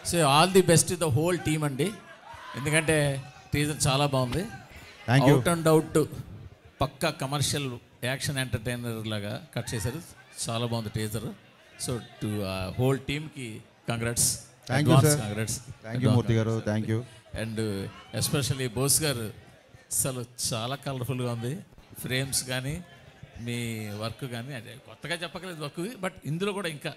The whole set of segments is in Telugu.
So all the best the whole team అండి, ఎందుకంటే టీజర్ చాలా బాగుంది. అవుట్ అండ్ అవుట్ పక్కా కమర్షియల్ యాక్షన్ ఎంటర్టైనర్ లాగా కట్ చేశారు, చాలా బాగుంది టీజర్. సో టు హోల్ టీమ్కి congrats, congrats. Thank you Murthy గారు, thank you. And especially Bose గారు అసలు చాలా కలర్ఫుల్గా ఉంది, ఫ్రేమ్స్ కానీ మీ వర్క్ కానీ, అదే కొత్తగా చెప్పకలేదు వర్క్, బట్ ఇందులో కూడా ఇంకా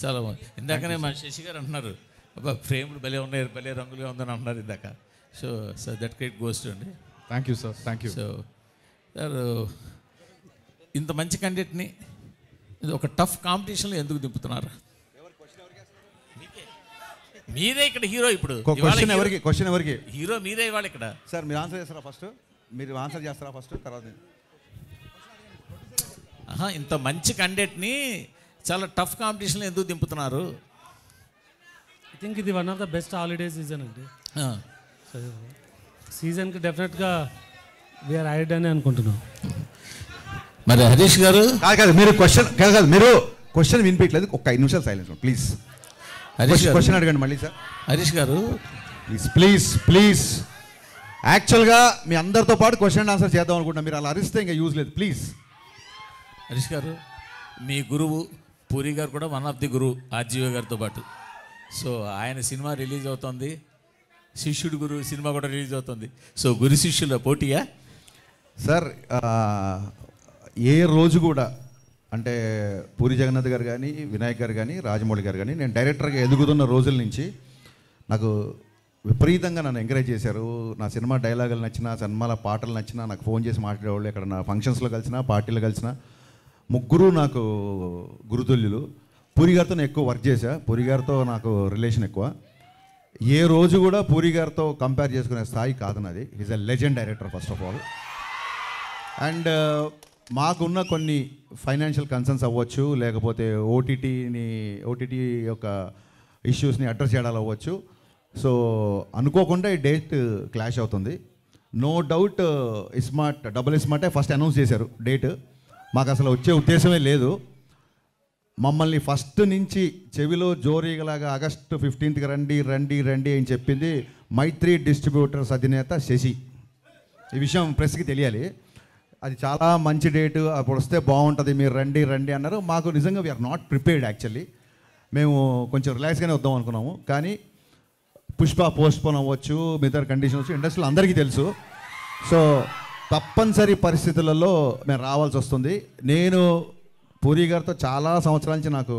చాలా బాగుంది. ఇందాకనే మా శశి గారు అంటున్నారు, అబ్బా ఫ్రేమ్లు భలే ఉన్నాయి, భలే రంగులుగా ఉందని అంటున్నారు ఇందాక. So that credit goes to అండి. Thank you sir, thank you. So sir ఇంత మంచి కంటెంట్ని ఇది ఒక టఫ్ కాంపిటీషన్లో ఎందుకు దింపుతున్నారు? మీరే ఇక్కడ హీరో, ఇప్పుడు క్వశ్చన్ ఎవరికి హీరో మీరే ఇవాళ ఇక్కడ. సార్ మీరు ఆన్సర్ చేస్తారా ఫస్ట్? మీరు ఆన్సర్ చేస్తారా ఫస్ట్, తర్వాత ఇంత మంచి కంటెంట్ని చాలా టఫ్ కాంపిటీషన్లో ఎందుకు దింపుతున్నారు? ఐ థింక్ ఇది one of the best holiday season అండి. సీజన్కి డెఫినెట్గా వీఆర్ యాడెడ్ అని అనుకుంటున్నాం. మరి హరీష్ గారు కాదు, మీరు క్వశ్చన్ వినిపించలేదు, ఒక 5 నిమిషాలు సైలెన్స్ ప్లీజ్. క్వశ్చన్ అడగండి మళ్ళీ సార్. హరీష్ గారు ప్లీజ్ యాక్చువల్గా మీ అందరితో పాటు క్వశ్చన్ అండ్ ఆన్సర్ చేద్దాం అనుకుంటున్నా, మీరు అలా అరిస్తే ఇంకా యూజ్ లేదు ప్లీజ్. హరీష్ గారు మీ గురువు పూరి గారు కూడా వన్ ఆఫ్ ది గురువు ఆర్జీవి గారితో పాటు. సో ఆయన సినిమా రిలీజ్ అవుతుంది, శిష్యుడు గురు సినిమా కూడా రిలీజ్ అవుతుంది. సో గురు శిష్యుల పోటీయా సార్? ఏ రోజు కూడా అంటే పూరి జగన్నాథ్ గారు కానీ, వినాయక్ గారు కానీ, రాజమౌళి గారు కానీ, నేను డైరెక్టర్గా ఎదుగుతున్న రోజుల నుంచి నాకు విపరీతంగా నన్ను ఎంకరేజ్ చేశారు. నా సినిమా డైలాగులు నచ్చినా, సినిమాల పాటలు నచ్చినా నాకు ఫోన్ చేసి మాట్లాడేవాళ్ళు. ఎక్కడ నా ఫంక్షన్స్లో కలిసినా, పార్టీలో కలిసినా ముగ్గురు నాకు గురుతుల్యులు. పూరి గారితో నేను ఎక్కువ వర్క్ చేశా, పూరి గారితో నాకు రిలేషన్ ఎక్కువ. ఏ రోజు కూడా పూరి గారితో కంపేర్ చేసుకునే స్థాయి కాదు నాది. Is a legend director first of all. And మాకున్న కొన్ని ఫైనాన్షియల్ కన్సర్న్స్ అవ్వచ్చు, లేకపోతే ఓటీటీ యొక్క ఇష్యూస్ని అడ్రస్ చేయడాలు అవ్వచ్చు. సో అనుకోకుండా ఈ డేట్ క్లాష్ అవుతుంది. నో డౌట్ డబుల్ స్మార్టే ఫస్ట్ అనౌన్స్ చేశారు డేట్. మాకు అసలు వచ్చే ఉద్దేశమే లేదు. మమ్మల్ని ఫస్ట్ నుంచి చెవిలో జోరీగలాగా ఆగస్టు 15th రండి రండి రండి అని చెప్పింది మైత్రి డిస్ట్రిబ్యూటర్స్ అధినేత శశి. ఈ విషయం ప్రెస్కి తెలియాలి. అది చాలా మంచి డేటు, అప్పుడు వస్తే బాగుంటుంది, మీరు రండి రండి అన్నారు. మాకు నిజంగా వీఆర్ నాట్ ప్రిపేర్డ్ యాక్చువల్లీ. మేము కొంచెం రిలాక్స్గానే వద్దాం అనుకున్నాము, కానీ పుష్ప పోస్ట్పోన్ అవ్వచ్చు, మిగతా కండిషన్స్ ఇండస్ట్రీలో అందరికీ తెలుసు. సో తప్పనిసరి పరిస్థితులలో మేము రావాల్సి వస్తుంది. నేను పూరి గారితో చాలా సంవత్సరాల నుంచి నాకు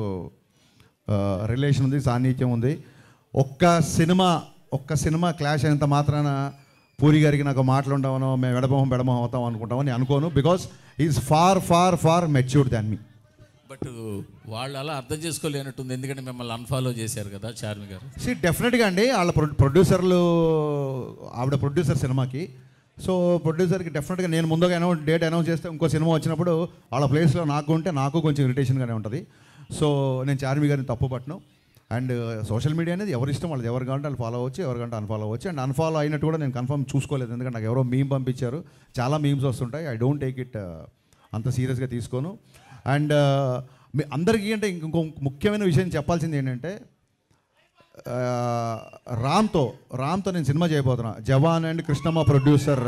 రిలేషన్ ఉంది, సాన్నిధ్యం ఉంది. ఒక్క సినిమా క్లాష్ అయినంత మాత్రాన పూరి గారికి నాకు మాటలు ఉండవనో, మేము ఎడమొహం అవుతాం అనుకుంటామని అనుకోను. Because is far far far matured than me. But వాళ్ళు అలా అర్థం చేసుకోలేనట్టుంది, ఎందుకంటే మిమ్మల్ని అన్ఫాలో చేశారు కదా చార్మి గారు. డెఫినెట్గా అండి, వాళ్ళ ప్రొడ్యూసర్లు, ఆవిడ ప్రొడ్యూసర్ సినిమాకి. సో ప్రొడ్యూసర్కి డెఫినెట్గా నేను ముందుగా డేట్ అనౌన్స్ చేస్తే ఇంకో సినిమా వచ్చినప్పుడు వాళ్ళ ప్లేస్లో నాకు ఉంటే నాకు కొంచెం ఇరిటేషన్గానే ఉంటుంది. సో నేను చార్మి గారిని తప్పు పట్టను. అండ్ సోషల్ మీడియా అనేది ఎవరి ఇష్టం, వాళ్ళది. ఎవరు కావాలంటే వాళ్ళు ఫాలో అవ్వచ్చు, ఎవరికంటే అన్ఫాలో అవ్వచ్చు. అండ్ అన్ఫాలో అయినట్టు కూడా నేను కన్ఫర్మ్ చూసుకోలేదు, ఎందుకంటే నాకు ఎవరో మీమ్ పంపించారు. చాలా మీమ్స్ వస్తుంటాయి, ఐ డోంట్ టేక్ ఇట్ అంత సీరియస్గా తీసుకోను. అండ్ మీ అందరికీ అంటే ఇంకో ముఖ్యమైన విషయం చెప్పాల్సింది ఏంటంటే, రామ్తో నేను సినిమా చేయబోతున్నా. జవాన్ అండ్ కృష్ణమ్మ ప్రొడ్యూసర్,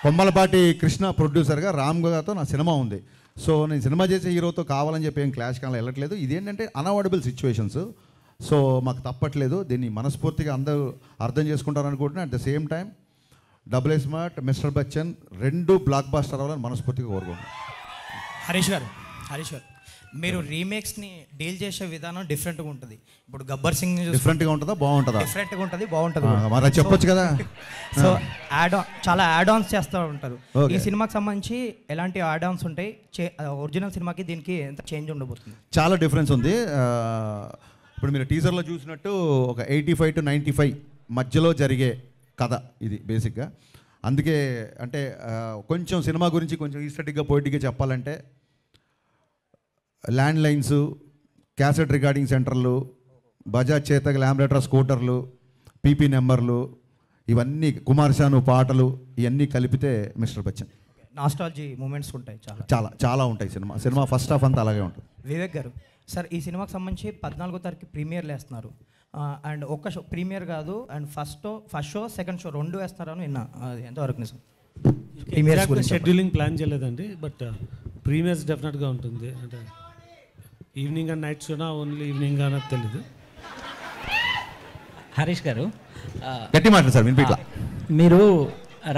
కొమ్మలపాటి కృష్ణ ప్రొడ్యూసర్గా రామ్ గారితో నా సినిమా ఉంది. సో నేను సినిమా చేసే హీరోతో కావాలని చెప్పి ఏం క్లాష్ కానీ వెళ్ళట్లేదు. ఇదేంటంటే అన్అవాయిడబుల్ సిచ్యువేషన్స్. సో మాకు తప్పట్లేదు, దీన్ని మనస్ఫూర్తిగా అందరూ అర్థం చేసుకుంటారు అనుకుంటున్నా. At the same time double smart, mister Bachchan రెండు బ్లాక్ బాస్టర్ అవ్వాలని మనస్ఫూర్తిగా కోరుకుంటున్నాను. హరీష్ గారు మీరు రీమేక్స్ని డీల్ చేసే విధానం డిఫరెంట్గా ఉంటుంది. ఇప్పుడు గబ్బర్ సింగ్ డిఫరెంట్గా ఉంటుందా, బాగుంటుందా? డిఫరెంట్గా ఉంటుంది, బాగుంటుంది. మరి చెప్పొచ్చు కదా. సో చాలా యాడ్ ఆన్స్ చేస్తూ ఉంటారు. ఈ సినిమాకి సంబంధించి ఎలాంటి యాడ్ ఆన్స్ ఉంటాయి? ఒరిజినల్ సినిమాకి దీనికి ఎంత చేంజ్ ఉండబోతుంది? చాలా డిఫరెన్స్ ఉంది. ఇప్పుడు మీరు టీజర్లో చూసినట్టు ఒక 85 to 95 మధ్యలో జరిగే కథ ఇది బేసిక్గా. అందుకే అంటే కొంచెం సినిమా గురించి కొంచెం ఈస్టెటిక్గా పోయిటిక్గా చెప్పాలంటే, ల్యాండ్ లైన్స్, క్యాసెట్ రికార్డింగ్ సెంటర్లు, బజాజ్ చేతక్ ల్యాంబ్రేటర్ స్కూటర్లు, పీపీ నెంబర్లు, ఇవన్నీ కుమార్ శాను పాటలు, ఇవన్నీ కలిపితే మిస్టర్ బచ్చన్. నాస్టాలజీ మూమెంట్స్ ఉంటాయి, చాలా ఉంటాయి. సినిమా ఫస్ట్ హాఫ్ అంతా అలాగే ఉంటుంది. వివేక్ గారు సార్, ఈ సినిమాకి సంబంధించి 14వ తారీఖు ప్రీమియర్లు వేస్తున్నారు. అండ్ ఒక్క షో ప్రీమియర్ కాదు, and first show second show 2 వేస్తారని విన్నా. అది ఎంతవరకు నిజం? ప్రీమియర్స్ గురించి షెడ్యూలింగ్ ప్లాన్ చేయలేదండి, బట్ ప్రీమియర్స్ డెఫినెట్గా ఉంటుంది. అంటే ఈవినింగ్ అండ్ నైట్ షోనా ఓన్లీ ఈవినింగ్ అన్నది తెలీదు. హరీష్ గారు, గట్టి మాట సార్ వినిపిట్లా. మీరు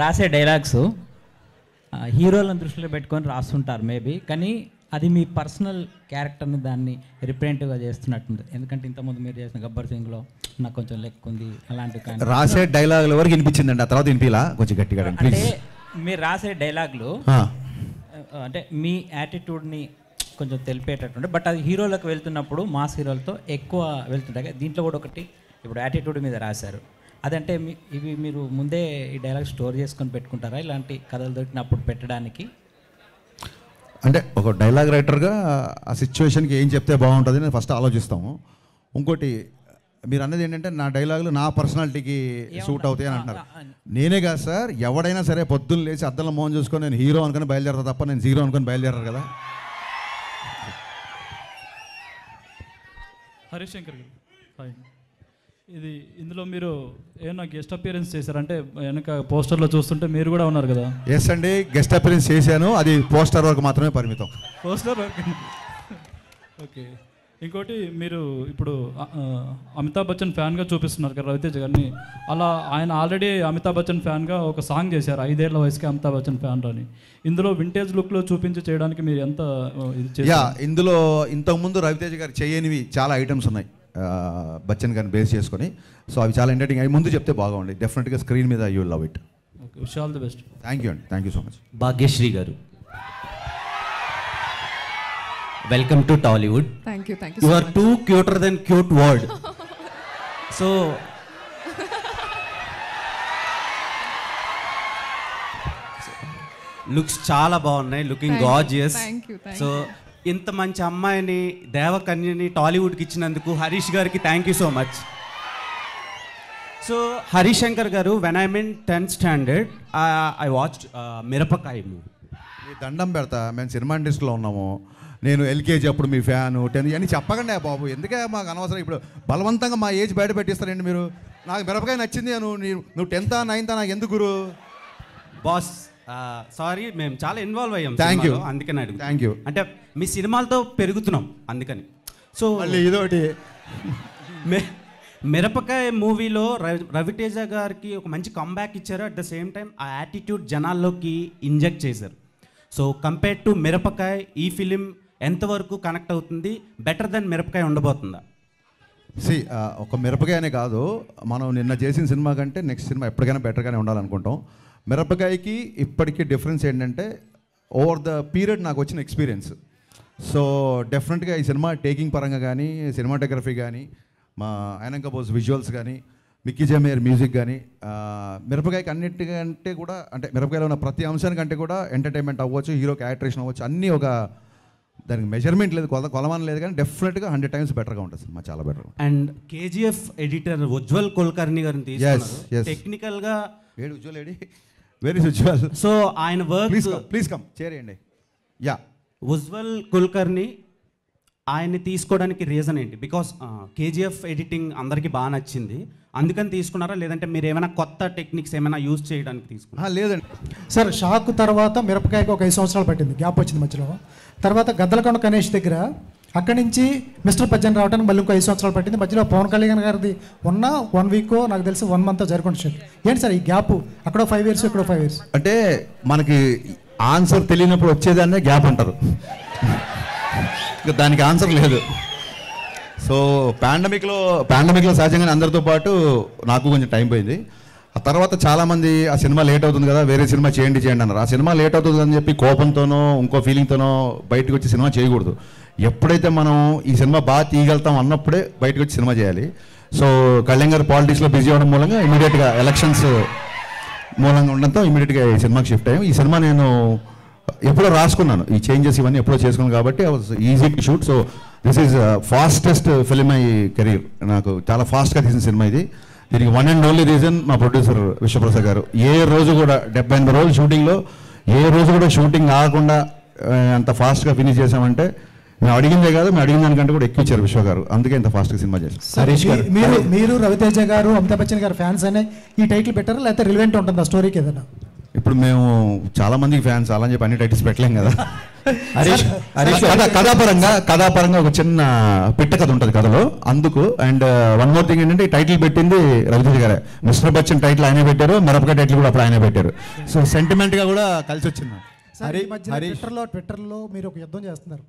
రాసే డైలాగ్స్ హీరోలను దృష్టిలో పెట్టుకొని రాస్తుంటారు మేబీ, కానీ అది మీ పర్సనల్ క్యారెక్టర్ని దాన్ని రిప్రజెంటివ్గా చేస్తున్నట్టుంది. ఎందుకంటే ఇంతకుముందు మీరు చేసిన గబ్బర్ సింగ్లో నాకు కొంచెం లెక్క ఉంది అలాంటివి, కానీ రాసే డైలాగుల వరకు వినిపించిందండి, ఆ తర్వాత వినిపిలా కొంచెం గట్టిగా. అంటే మీరు రాసే డైలాగులు అంటే మీ యాటిట్యూడ్ని కొంచెం తెలిపేటట్టుండే, బట్ అది హీరోలకు వెళ్తున్నప్పుడు మాస్ హీరోలతో ఎక్కువ వెళ్తుంటాయి. దీంట్లో కూడా ఒకటి ఇప్పుడు యాటిట్యూడ్ మీద రాశారు. అదంటే ఇవి మీరు ముందే ఈ డైలాగ్ స్టోర్ చేసుకొని పెట్టుకుంటారా ఇలాంటి కథలు దొరికినప్పుడు పెట్టడానికి? అంటే ఒక డైలాగ్ రైటర్గా ఆ సిచ్యువేషన్కి ఏం చెప్తే బాగుంటుంది నేను ఫస్ట్ ఆలోచిస్తాము. ఇంకోటి మీరు అన్నది ఏంటంటే నా డైలాగులు నా పర్సనాలిటీకి సూట్ అవుతాయి అని అంటున్నారు. నేనే కాదు సార్, ఎవడైనా సరే పొద్దున్న లేచి అద్దంలో మోహన్ చూసుకొని నేను హీరో అనుకుని బయలుదేరతా తప్ప నేను జీరో అనుకుని బయలుదేరారు కదా. హరీష్ శంకర్ గారు, హాయ్. ఇందులో మీరు ఏమైనా గెస్ట్ అపియరెన్స్ చేశారంటే వెనక పోస్టర్లో చూస్తుంటే మీరు కూడా ఉన్నారు కదా? ఎస్ అండి, గెస్ట్ అపియరెన్స్ చేశాను, అది పోస్టర్ వరకు మాత్రమే పరిమితం. Poster work. ఓకే. ఇంకోటి మీరు ఇప్పుడు అమితాబ్ బచ్చన్ ఫ్యాన్గా చూపిస్తున్నారు కదా రవితేజ గారిని. అలా ఆయన ఆల్రెడీ అమితాబ్ బచ్చన్ ఫ్యాన్గా ఒక సాంగ్ చేశారు 5 ఏళ్ల వయసుకి అమితాబ్ బచ్చన్ ఫ్యాన్ అని. ఇందులో వింటేజ్ లుక్లో చూపించి చేయడానికి మీరు ఎంత ఇది చేశారు? ఇందులో ఇంతకుముందు రవితేజ గారు చేయనివి చాలా ఐటమ్స్ ఉన్నాయి బచ్చన్ గారిని బేస్ చేసుకొని. సో అవి చాలా ఎంటర్టైనింగ్, అవి ముందు చెప్తే బాగుంది. డెఫినెట్గా స్క్రీన్ మీద you will love it. Okay, wish all the best. Thank you అండి, thank you so much. Bhagyashree గారు, welcome to Tollywood. Thank you you are too cuter than cute word. So looks చాలా బాగున్నాయి, లుకింగ్ గార్జియస్. సో ఇంత మంచి అమ్మాయిని దేవకన్యని టాలీవుడ్కి ఇచ్చినందుకు హరీష్ గారికి thank you so much. So Harish Shankar గారు, when I mean 10th standard I watched Mirapakaya movie. మీ దండం పెడతా, మేము సినిమా ఇండస్ట్రీలో ఉన్నాము. నేను ఎల్కేజీ అప్పుడు మీ ఫ్యాను 10 అని చెప్పకండి బాబు, ఎందుకే మాకు అనవసరం. ఇప్పుడు బలవంతంగా మా ఏజ్ బయట పెట్టిస్తారండి మీరు. నాకు మిరపకాయ నచ్చింది, నువ్వు 10th 9th నాకు ఎందుకు గురు? బాస్ సారీ, మేము చాలా ఇన్వాల్వ్ అయ్యాం. థ్యాంక్ యూ, అందుకని అడుగు. Thank you. అంటే మీ సినిమాలతో పెరుగుతున్నాం అందుకని. సో మళ్ళీ ఇదొకటి, మిరపకాయ మూవీలో రవితేజ గారికి ఒక మంచి కంబ్యాక్ ఇచ్చారు. అట్ ద సేమ్ టైం ఆ యాటిట్యూడ్ జనాల్లోకి ఇంజెక్ట్ చేశారు. సో కంపేర్ టు మిరపకాయ ఈ ఫిలిం ఎంతవరకు కనెక్ట్ అవుతుంది? బెటర్ దెన్ మిరపకాయ ఉండబోతుందా? ఒక మిరపకాయనే కాదు, మనం నిన్న చేసిన సినిమా కంటే నెక్స్ట్ సినిమా ఎప్పటికైనా బెటర్గానే ఉండాలనుకుంటాం. మిరపకాయకి ఇప్పటికీ డిఫరెన్స్ ఏంటంటే ఓవర్ ద పీరియడ్ నాకు వచ్చిన ఎక్స్పీరియన్స్. సో డెఫినెట్గా ఈ సినిమా టేకింగ్ పరంగా కానీ, సినిమాటోగ్రఫీ కానీ, మా ఆయనంక బోస్ విజువల్స్ కానీ, మిక్కీ జమేర్ మ్యూజిక్ కానీ, మిరపకాయకి అన్నిటికంటే కూడా, అంటే మిరపకాయలో ఉన్న ప్రతి అంశానికంటే కూడా ఎంటర్టైన్మెంట్ అవ్వచ్చు, హీరో క్యారెక్టరేషన్ అవ్వచ్చు, అన్నీ ఒక దానికి మెజర్మెంట్ లేదు, కొలమానం లేదు, కానీ డెఫినెట్గా 100 times బెటర్గా ఉంటుంది సినిమా, చాలా better. And KGF editor Ujjwal Kulkarni గారిని తీసుకున్నారు. టెక్నికల్గా Ujjwal AD, very Ujjwal. So ఆయన వర్క్, ప్లీజ్ కమ్ చేయండి. యా, ఉజ్వల్ కుల్కర్ని ఆయన్ని తీసుకోవడానికి రీజన్ ఏంటి? బికాస్ KGF ఎడిటింగ్ అందరికీ బాగా నచ్చింది, అందుకని తీసుకున్నారా? లేదంటే మీరు ఏమైనా కొత్త టెక్నిక్స్ ఏమైనా యూజ్ చేయడానికి తీసుకున్నారా? లేదండి సార్, షాక్ తర్వాత మిరపకాయకి ఒక 5 సంవత్సరాలు పట్టింది, గ్యాప్ వచ్చింది మధ్యలో. తర్వాత గద్దలకొండ గణేష్ దగ్గర, అక్కడి నుంచి మిస్టర్ పజ్జన్ రావడానికి మళ్ళీ ఇంకో 5 సంవత్సరాలు పట్టింది. మధ్యలో పవన్ కళ్యాణ్ గారిది ఉన్న 1 week నాకు తెలిసి 1 month జరుగుతుంది. ఏంటి సార్ ఈ గ్యాప్? అక్కడ 5 years, ఇక్కడ 5 years. అంటే మనకి ఆన్సర్ తెలియనప్పుడు వచ్చేదాన్నే గ్యాప్ అంటారు, దానికి ఆన్సర్ లేదు. సో పాండమిక్లో సహజంగానే అందరితో పాటు నాకు కొంచెం టైం పోయింది. ఆ తర్వాత చాలామంది ఆ సినిమా లేట్ అవుతుంది కదా, వేరే సినిమా చేయండి అన్నారు. ఆ సినిమా లేట్ అవుతుంది అని చెప్పి కోపంతోనో ఇంకో ఫీలింగ్తోనో బయటకు వచ్చి సినిమా చేయకూడదు. ఎప్పుడైతే మనం ఈ సినిమా బాగా తీయగలుగుతాం అన్నప్పుడే బయటకు వచ్చి సినిమా చేయాలి. సో కళ్యాణ్ గారు పాలిటిక్స్లో బిజీ అవ్వడం మూలంగా ఇమీడియట్గా ఎలక్షన్స్ మూలంగా ఉండడంతో ఇమీడియట్గా ఈ సినిమాకి షిఫ్ట్ అయ్యాం. ఈ సినిమా నేను ఎప్పుడో రాసుకున్నాను, ఈ చేంజెస్ ఇవన్నీ ఎప్పుడో చేసుకున్నాను కాబట్టి I was easy to shoot. So this is fastest film my career. నాకు చాలా ఫాస్ట్గా తీసిన సినిమా ఇది. దీనికి 1 and only రీజన్ మా ప్రొడ్యూసర్ విశ్వప్రసాద్ గారు. ఏ రోజు కూడా 70-80 రోజులు షూటింగ్లో ఏ రోజు కూడా షూటింగ్ ఆగకుండా అంత ఫాస్ట్గా ఫినిష్ చేసామంటే మేము అడిగిందే కాదు, మేము అడిగిన దానికంటే కూడా ఎక్కువ ఇచ్చారు విశ్వ గారు, అందుకే ఇంత ఫాస్ట్గా సినిమా చేశారు. హరీష్ గారు, మీరు రవితేజ గారు, అమితాబ్ బచ్చన్ గారు ఫ్యాన్స్ అనే ఈ టైటిల్ పెట్టారా, లేకపోతే రిలవెంట్ ఉంటుందా స్టోరీకి ఏదైనా? ఇప్పుడు మేము చాలా మందికి ఫ్యాన్స్ అలా అని చెప్పి అన్ని టైటిల్స్ పెట్టలేం కదా. కథాపరంగా ఒక చిన్న పిట్ట కథ ఉంటుంది కథలో, అందుకు. అండ్ వన్ మోర్ థింగ్ ఏంటంటే, ఈ టైటిల్ పెట్టింది రవితేజ గారే. మిస్టర్ బచ్చన్ టైటిల్ ఆయనే పెట్టారు, మిరపకాయ టైటిల్ కూడా అప్పుడు ఆయనే పెట్టారు. సో సెంటిమెంట్గా కూడా కలిసి వచ్చింది. ట్విట్టర్లో మీరు ఒక యుద్ధం చేస్తున్నారు,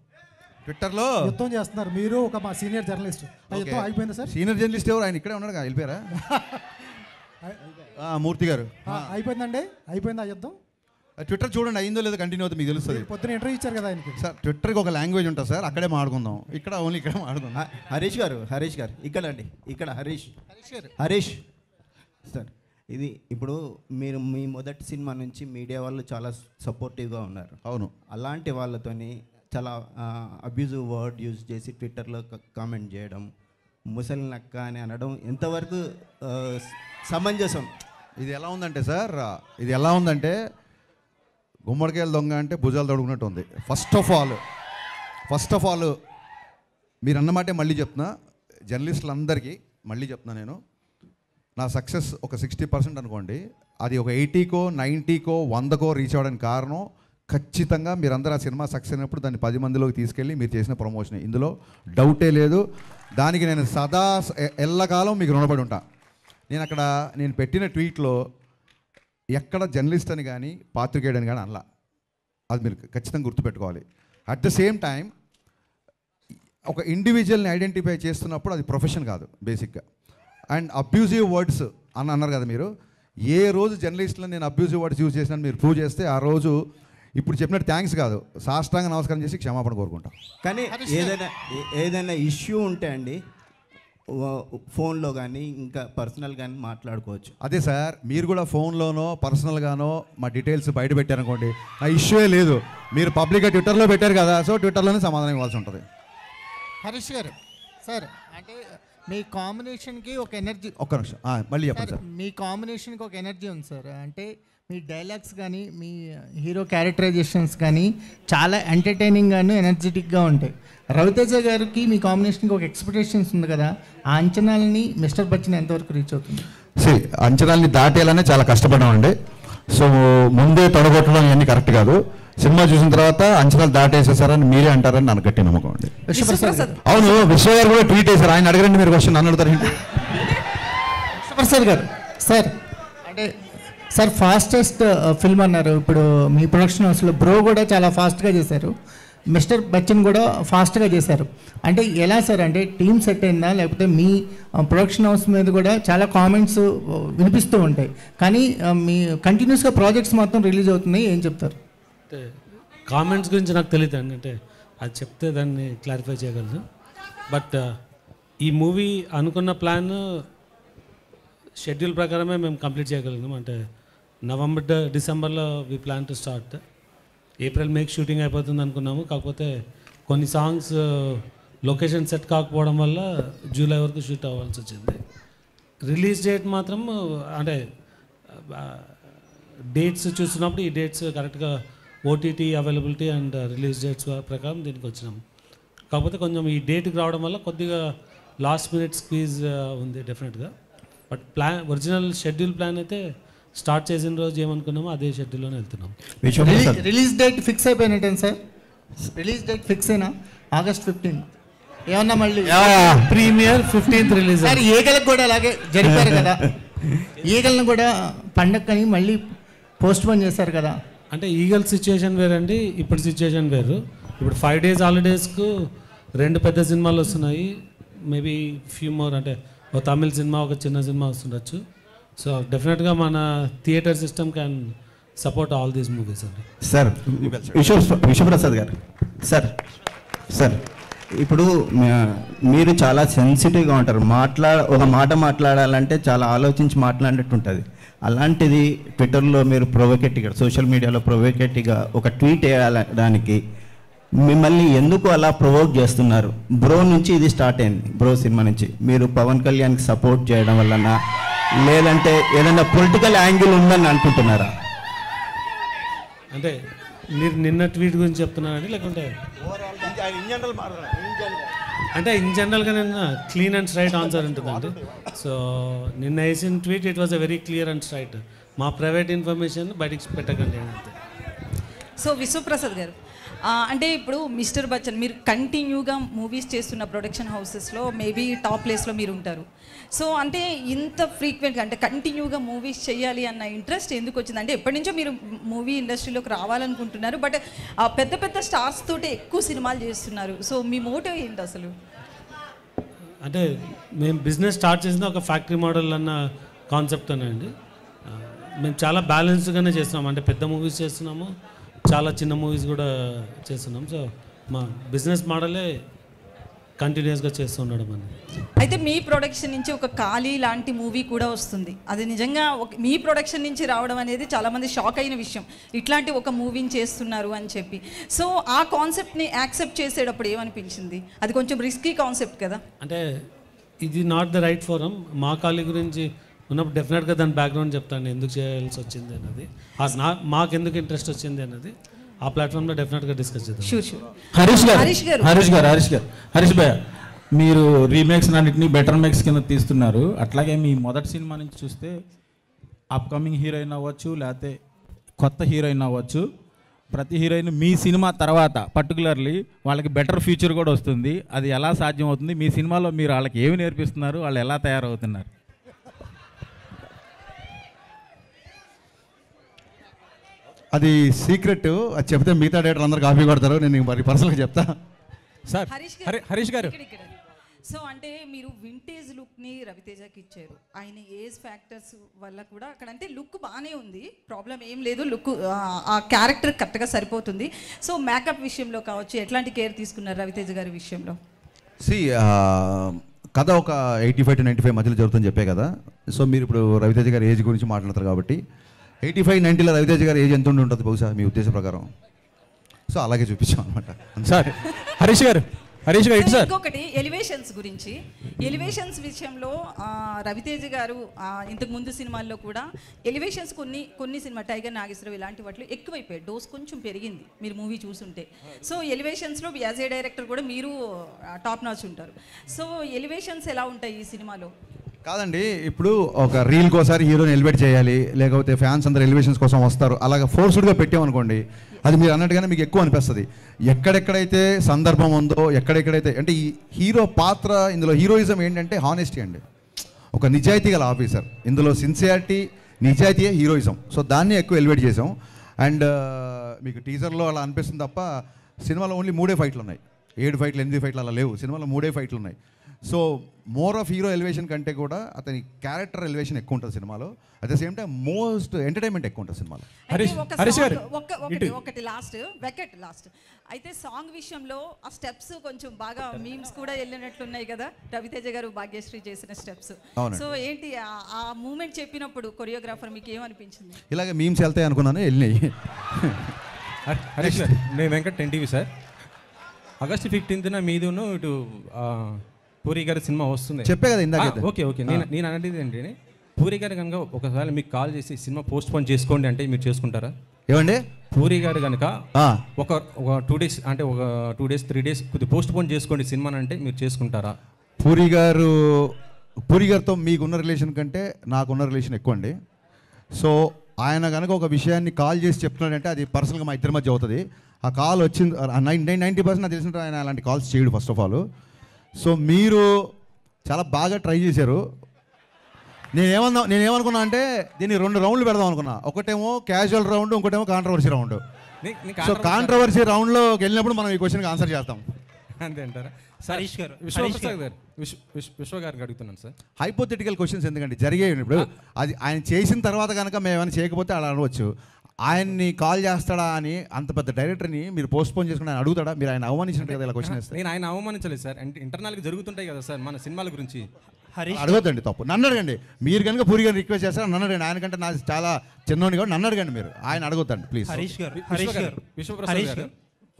ట్విట్టర్లో యుద్ధం చేస్తున్నారు మీరు, ఒక మా సీనియర్ జర్నలిస్ట్. ఆ యుద్ధం అయిపోయిందా సార్? సీనియర్ జర్నలిస్ట్ ఎవరు? ఆయన ఇక్కడే ఉన్నాడు, వెళ్ళిపోయారా? మూర్తి గారు. అయిపోయిందండి, అయిపోయింది ఆ యుద్ధం. ట్విట్టర్ చూడండి, అయిందో లేదో కంటిన్యూ అవుతుంది, మీకు తెలుస్తుంది. పొద్దున ఇంటర్వ్యూ ఇచ్చారు కదా ఆయనకి. సార్ ట్విట్టర్కి ఒక లాంగ్వేజ్ ఉంటుంది సార్, అక్కడే మాట్లాడుకుందాం, ఇక్కడ ఓన్లీ ఇక్కడ మాట్లాడుకుందాం. హరీష్ గారు ఇక్కడ అండి, ఇక్కడ హరీష్ సార్, ఇది ఇప్పుడు మీరు మీ మొదటి సినిమా నుంచి మీడియా వాళ్ళు చాలా సపోర్టివ్గా ఉన్నారు. అవును. అలాంటి వాళ్ళతోని చాలా అబ్యూజివ్ వర్డ్ యూజ్ చేసి ట్విట్టర్లో కామెంట్ చేయడం, ముసలి నక్క అని అనడం ఎంతవరకు సమంజసం? ఇది ఎలా ఉందంటే సార్, ఇది ఎలా ఉందంటే గుమ్మడికాయలు దొంగ అంటే భుజాలు తొడుగునట్టు ఉంది. ఫస్ట్ ఆఫ్ ఆల్ మీరు అన్నమాటే మళ్ళీ చెప్తున్నా, జర్నలిస్టులందరికీ మళ్ళీ చెప్తున్నా, నేను నా సక్సెస్ ఒక 60% అనుకోండి, అది ఒక 80కో 90కో 100కో రీచ్ అవ్వడానికి కారణం ఖచ్చితంగా మీరందరూ ఆ సినిమా సక్సెస్ అయినప్పుడు దాన్ని 10 మందిలోకి తీసుకెళ్ళి మీరు చేసిన ప్రమోషన్, ఇందులో డౌటే లేదు. దానికి నేను సదా ఎల్లకాలం మీకు రుణపడి ఉంటా. నేను పెట్టిన ట్వీట్లో ఎక్కడ జర్నలిస్ట్ అని కానీ పాత్రికేయుడని కానీ అనలా, అది మీరు ఖచ్చితంగా గుర్తుపెట్టుకోవాలి. అట్ ద సేమ్ టైం ఒక ఇండివిజువల్ని ఐడెంటిఫై చేస్తున్నప్పుడు అది ప్రొఫెషన్ కాదు బేసిక్గా. అండ్ అబ్యూజివ్ వర్డ్స్ అని అన్నారు కదా మీరు, ఏ రోజు జర్నలిస్టులో నేను అబ్యూజివ్ వర్డ్స్ యూజ్ చేసినా మీరు ప్రూవ్ చేస్తే ఆ రోజు ఇప్పుడు చెప్పినట్టు థ్యాంక్స్ కాదు, సాష్టాంగ నమస్కారం చేసి క్షమాపణ కోరుకుంటాం. కానీ ఏదైనా ఇష్యూ ఉంటే అండి ఫోన్లో కానీ ఇంకా పర్సనల్ కానీ మాట్లాడుకోవచ్చు. అదే సార్, మీరు కూడా ఫోన్లోనో పర్సనల్గానో మా డీటెయిల్స్ బయట పెట్టారనుకోండి, ఆ ఇష్యూయే లేదు. మీరు పబ్లిక్గా ట్విట్టర్లో పెట్టారు కదా, సో ట్విట్టర్లోనే సమాధానం ఇవ్వాల్సి ఉంటుంది. హరీష్ గారు సార్, అంటే మీ కాంబినేషన్కి ఒక ఎనర్జీ, ఒక్క నిమిషం మళ్ళీ చెప్పండి సార్. మీ కాంబినేషన్కి ఒక ఎనర్జీ ఉంది సార్, అంటే మీ డైలాగ్స్ కానీ మీ హీరో క్యారెక్టరైజేషన్స్ కానీ చాలా ఎంటర్టైనింగ్గాను ఎనర్జెటిక్గా ఉంటాయి. రవితేజ గారికి మీ కాంబినేషన్కి ఒక ఎక్స్పెక్టేషన్స్ ఉంది కదా, ఆ అంచనాలని మిస్టర్ బచ్చన్ ఎంతవరకు రీచ్ అవుతుంది? అంచనాలని దాటేయాలనే చాలా కష్టపడ్డామండి. సో ముందే తొడగొట్టడం ఇవన్నీ కరెక్ట్ కాదు. సినిమా చూసిన తర్వాత అంచనాలు దాటేసేసారని మీరే అంటారని నాకు గట్టి నమ్మకం అండి. అవును, విశ్వ గారు కూడా ట్వీట్ చేశారు, ఆయన అడగండి, మీరు క్వశ్చన్ నన్ను అడుగుతారు. విశ్వప్రసాద్ గారు సార్, అంటే సార్ ఫాస్టెస్ట్ ఫిల్మ్ అన్నారు, ఇప్పుడు మీ ప్రొడక్షన్ హౌస్లో బ్రో కూడా చాలా ఫాస్ట్గా చేశారు, మిస్టర్ బచ్చన్ కూడా ఫాస్ట్గా చేశారు. అంటే ఎలా సార్, అంటే టీమ్ సెట్ అయిందా, లేకపోతే మీ ప్రొడక్షన్ హౌస్ మీద కూడా చాలా కామెంట్స్ వినిపిస్తూ ఉంటాయి, కానీ మీ కంటిన్యూస్గా ప్రాజెక్ట్స్ మొత్తం రిలీజ్ అవుతున్నాయి, ఏం చెప్తారు? అంటే కామెంట్స్ గురించి నాకు తెలియదు అండి, అంటే అది చెప్తే దాన్ని క్లారిఫై చేయగలను. బట్ ఈ మూవీ అనుకున్న ప్లాన్ షెడ్యూల్ ప్రకారమే మేము కంప్లీట్ చేయగలిగినాం. అంటే నవంబర్ డిసెంబర్లో we plan to start, April మేకి షూటింగ్ అయిపోతుంది అనుకున్నాము. కాకపోతే కొన్ని సాంగ్స్ లొకేషన్ సెట్ కాకపోవడం వల్ల జూలై వరకు షూట్ అవ్వాల్సి వచ్చింది. రిలీజ్ డేట్ మాత్రం అంటే డేట్స్ చూస్తున్నప్పుడు ఈ డేట్స్ కరెక్ట్గా OTT availability and release dates ప్రకారం దీనికి వచ్చినాం. కాకపోతే కొంచెం ఈ డేట్కి రావడం వల్ల కొద్దిగా లాస్ట్ మినిట్ స్క్వీజ్ ఉంది డెఫినెట్గా. బట్ ఒరిజినల్ షెడ్యూల్ ప్లాన్ అయితే స్టార్ట్ చేసిన రోజు ఏమనుకున్నామో అదే షెడ్యూల్లోనే వెళ్తున్నాం. రిలీజ్ డేట్ ఫిక్స్ అయిపోయినట్టే సార్, రిలీజ్ డేట్ ఫిక్స్ అయినా August 15th ఏమన్నా మళ్ళీ ప్రీమియర్ 15th రిలీజ్. సార్ ఈగలకు కూడా అలాగే జరిపారు కదా, ఈగలను కూడా పండక్కని మళ్ళీ పోస్ట్ పోన్ చేశారు కదా. అంటే ఈగల్ సిచ్యుయేషన్ వేరండి, ఇప్పుడు సిచ్యుయేషన్ వేరు. ఇప్పుడు 5 days హాలిడేస్కు 2 పెద్ద సినిమాలు వస్తున్నాయి, మేబీ ఫ్యూ మోర్, అంటే ఒక తమిళ సినిమా ఒక చిన్న సినిమా వస్తుండొచ్చు. సో డెఫినెట్గా మన theatre system can support all these movies అండి. సార్ విశ్వప్రసాద్ గారు, సార్ ఇప్పుడు మీరు చాలా సెన్సిటివ్గా ఉంటారు, ఒక మాట మాట్లాడాలంటే చాలా ఆలోచించి మాట్లాడినట్టు ఉంటుంది. అలాంటిది ట్విట్టర్లో మీరు ప్రొవోకేటివ్గా, సోషల్ మీడియాలో ప్రొవోకేటివ్గా ఒక ట్వీట్ వేయడానికి మిమ్మల్ని ఎందుకు అలా ప్రొవోక్ చేస్తున్నారు? బ్రో నుంచి ఇది స్టార్ట్ అయింది, బ్రో సినిమా నుంచి. మీరు పవన్ కళ్యాణ్కి సపోర్ట్ చేయడం వలన, లేదంటే ఏదైనా పొలిటికల్ యాంగిల్ ఉందని అనుకుంటున్నారా? అంటే మీరు నిన్న ట్వీట్ గురించి చెప్తున్నారండి, లేకుంటే అంటే ఇన్ జనరల్గా నేను క్లీన్ అండ్ స్ట్రైట్ ఆన్సర్ ఉంటుందండి. సో నిన్న వేసిన tweet it was a very clear and straight. మా ప్రైవేట్ ఇన్ఫర్మేషన్ బయటికి పెట్టకండి అంతే. సో విశ్వప్రసాద్ గారు, అంటే ఇప్పుడు మిస్టర్ బచ్చన్ మీరు కంటిన్యూగా మూవీస్ చేస్తున్న ప్రొడక్షన్ హౌసెస్లో మేబీ టాప్ ప్లేస్లో మీరు ఉంటారు. సో అంటే ఇంత ఫ్రీక్వెంట్గా అంటే కంటిన్యూగా మూవీస్ చేయాలి అన్న ఇంట్రెస్ట్ ఎందుకు వచ్చింది? అంటే ఎప్పటి నుంచో మీరు మూవీ ఇండస్ట్రీలోకి రావాలనుకుంటున్నారు, బట్ పెద్ద పెద్ద స్టార్స్ తోటి ఎక్కువ సినిమాలు చేస్తున్నారు. సో మీ మోటివ్ ఏంటి అసలు? అంటే మేము బిజినెస్ స్టార్ట్ చేసిన ఒక ఫ్యాక్టరీ మోడల్ అన్న కాన్సెప్ట్ అండి. మేము చాలా బ్యాలెన్స్డ్గానే చేస్తున్నాము. అంటే పెద్ద మూవీస్ చేస్తున్నాము, చాలా చిన్న మూవీస్ కూడా చేస్తున్నాం. సో మా బిజినెస్ మోడలే కంటిన్యూస్గా చేస్తూ ఉండడం అని. అయితే మీ ప్రొడక్షన్ నుంచి ఒక ఖాళీ లాంటి మూవీ కూడా వస్తుంది. అది నిజంగా మీ ప్రొడక్షన్ నుంచి రావడం అనేది చాలామంది షాక్ అయిన విషయం, ఇట్లాంటి ఒక మూవీని చేస్తున్నారు అని చెప్పి. సో ఆ కాన్సెప్ట్ని యాక్సెప్ట్ చేసేటప్పుడు ఏమనిపించింది? అది కొంచెం రిస్కీ కాన్సెప్ట్ కదా. అంటే ఇది నాట్ ద రైట్ ఫోరం. మా ఖాళీ గురించి ఉన్నప్పుడు డెఫినెట్గా దాని బ్యాక్గ్రౌండ్ చెప్తాను, ఎందుకు చేయాల్సి వచ్చింది అన్నది, మాకు ఎందుకు ఇంట్రెస్ట్ వచ్చింది అన్నది ఆ ప్లాట్ఫామ్లో డెఫినెట్గా డిస్కస్ చేద్దాం. హరీష్ భయ్య, మీరు రీమేక్స్ అన్నింటినీ బెటర్ మేక్స్ కింద తీస్తున్నారు. అట్లాగే మీ మొదటి సినిమా నుంచి చూస్తే అప్కమింగ్ హీరోయిన్ అవ్వచ్చు, లేకపోతే కొత్త హీరోయిన్ అవ్వచ్చు, ప్రతి హీరోయిన్ మీ సినిమా తర్వాత పర్టికులర్లీ వాళ్ళకి బెటర్ ఫ్యూచర్ కూడా వస్తుంది. అది ఎలా సాధ్యం అవుతుంది? మీ సినిమాలో మీరు వాళ్ళకి ఏమి నేర్పిస్తున్నారు? వాళ్ళు ఎలా తయారవుతున్నారు? అది సీక్రెట్, అది చెప్తే మిగతా డేటర్ అందరు కాపీ కొడతారు. నేను మరి పర్సనల్గా చెప్తా సార్. హరీష్ గారు, సో అంటే మీరు వింటేజ్ లుక్ని రవితేజకి ఇచ్చారు. ఆయన ఏజ్ ఫ్యాక్టర్స్ వల్ల కూడా అక్కడ అంటే లుక్ బాగానే ఉంది, ప్రాబ్లం ఏం లేదు, లుక్ ఆ క్యారెక్టర్ కరెక్ట్గా సరిపోతుంది. సో మేకప్ విషయంలో కావచ్చు ఎట్లాంటి కేర్ తీసుకున్నారు రవితేజ గారి విషయంలో? కథ ఒక 85 to 95 మధ్యలో జరుగుతుందని చెప్పే కదా. సో మీరు ఇప్పుడు రవితేజ గారి ఏజ్ గురించి మాట్లాడతారు కాబట్టి 85-90లో రవితేజ గారి ఏజ్ ఎంత ఉండి ఉంటుంది బహుశా మీ ఉద్దేశ ప్రకారం? సో అలాగే చూపించాం అనమాట. సార్ హరీష్ గారు ఇంకొకటి ఎలివేషన్స్ గురించి, ఎలివేషన్స్ విషయంలో రవితేజ గారు ఇంతకు ముందు సినిమాల్లో కూడా ఎలివేషన్స్ కొన్ని సినిమా టైగర్ నాగేశ్వరరావు ఇలాంటి వాటిలో ఎక్కువైపోయాయి, డోస్ కొంచెం పెరిగింది మీరు మూవీ చూసుంటే. సో ఎలివేషన్స్లో యాజ్ ఏ డైరెక్టర్ కూడా మీరు టాప్ నాచ్ ఉంటారు. సో ఎలివేషన్స్ ఎలా ఉంటాయి ఈ సినిమాలో? కాదండి, ఇప్పుడు ఒక రీల్కి ఒకసారి హీరోని ఎలివేట్ చేయాలి, లేకపోతే ఫ్యాన్స్ అందరు ఎలివేషన్స్ కోసం వస్తారు, అలాగే ఫోర్స్డ్గా పెట్టామనుకోండి అది మీరు అన్నట్టుగానే మీకు ఎక్కువ అనిపిస్తుంది. ఎక్కడెక్కడైతే సందర్భం ఉందో, ఎక్కడెక్కడైతే అంటే ఈ హీరో పాత్ర, ఇందులో హీరోయిజం ఏంటంటే హానెస్టీ అండి, ఒక నిజాయితీ గల ఆఫీసర్. ఇందులో సిన్సియారిటీ, నిజాయితీయే హీరోయిజం. సో దాన్ని ఎక్కువ ఎలివేట్ చేసాం. అండ్ మీకు టీజర్లో అలా అనిపిస్తుంది తప్ప సినిమాలో ఓన్లీ 3 ఫైట్లు ఉన్నాయి. 7 ఫైట్లు 8 ఫైట్లు అలా లేవు, సినిమాలో 3 ఫైట్లు ఉన్నాయి. So more of hero elevation కంటే కూడా అతని క్యారెక్టర్ ఎలివేషన్ ఎక్కువ ఉంటుంది సినిమాలో. At the same time most entertainment ఎక్కువ ఉంటుంది సినిమాలో. ఒకటి లాస్ట్ అయితే సాంగ్ విషయంలో ఆ స్టెప్స్ కొంచెం బాగా మీమ్స్ కూడా వెళ్ళినట్లున్నాయి కదా, రవితేజ గారు భాగ్యశ్రీ చేసిన స్టెప్స్. సో ఏంటి ఆ మూమెంట్ చెప్పినప్పుడు కొరియోగ్రాఫర్ మీకు ఏమనిపించింది? ఇలాగే మీమ్స్ వెళ్తాయి అనుకున్నాను, వెళ్ళినాయి. హరీష్ గారు, నేను వెంకట్ NTV సార్. ఆగస్టు 15న మీదును ఇటు పూరి గారి సినిమా వస్తుంది చెప్పే కదా ఇందాక. ఓకే నేను అనేది ఏంటంటే పూరి గారు కనుక ఒకసారి మీకు కాల్ చేసి సినిమా పోస్ట్ పోన్ చేసుకోండి అంటే మీరు చేసుకుంటారా? ఏమండి పూరి గారు కనుక ఒక 2 days అంటే ఒక 2 days 3 days కొద్దిగా పోస్ట్ పోన్ చేసుకోండి సినిమాని అంటే మీరు చేసుకుంటారా? పూరి గారితో మీకున్న రిలేషన్ కంటే నాకున్న రిలేషన్ ఎక్కువ అండి. సో ఆయన కనుక ఒక విషయాన్ని కాల్ చేసి చెప్తున్నాడంటే అది పర్సనల్గా మా ఇద్దరి మధ్య అవుతుంది. ఆ కాల్ వచ్చింది 90% నాకు తెలిసినట్టు ఆయన అలాంటి కాల్స్ చేయడు ఫస్ట్ ఆఫ్ ఆల్. సో మీరు చాలా బాగా ట్రై చేశారు. నేనేమనుకున్నా అంటే దీన్ని 2 రౌండ్లు పెడదాం అనుకున్నా. ఒకటేమో క్యాజువల్ రౌండ్, ఇంకోటేమో కాంట్రవర్సీ రౌండ్. సో కాంట్రవర్సీ రౌండ్లోకి వెళ్ళినప్పుడు మనం ఈ క్వశ్చన్కి ఆన్సర్ చేస్తాం అంతే అంటారా? హరీష్ గారు, విశ్వ గారికి అడుగుతున్నాను సార్. హైపోథెటికల్ క్వశ్చన్స్ ఎందుకంటే జరిగేవి. ఇప్పుడు అది ఆయన చేసిన తర్వాత కనుక మేము ఏమైనా చేయకపోతే అలా అనవచ్చు. ఆయన్ని కాల్ చేస్తాడా అని అంత పెద్ద డైరెక్టర్ని మీరు పోస్ట్పోన్ చేసుకుని ఆయన అడుగుతాడా? మీరు ఆయన అవమానించినట్టు కదా ఇలా క్వశ్చన్ వేస్తే. నేను ఆయన అవమానించలేదు సార్, అంటే ఇంటర్నల్గా జరుగుతుంటాయి కదా సార్ మన సినిమాల గురించి. అడగద్దండి, తప్పు. నన్ను అడగండి. మీరు కనుక పూరి గారిని రిక్వెస్ట్ చేస్తారా నన్ను అడగండి. ఆయన కంటే నాకు చాలా చిన్నోని కూడా నన్ను అడగండి. మీరు ఆయన అడగొద్దండి ప్లీజ్. విశ్వప్రసాద్ గారు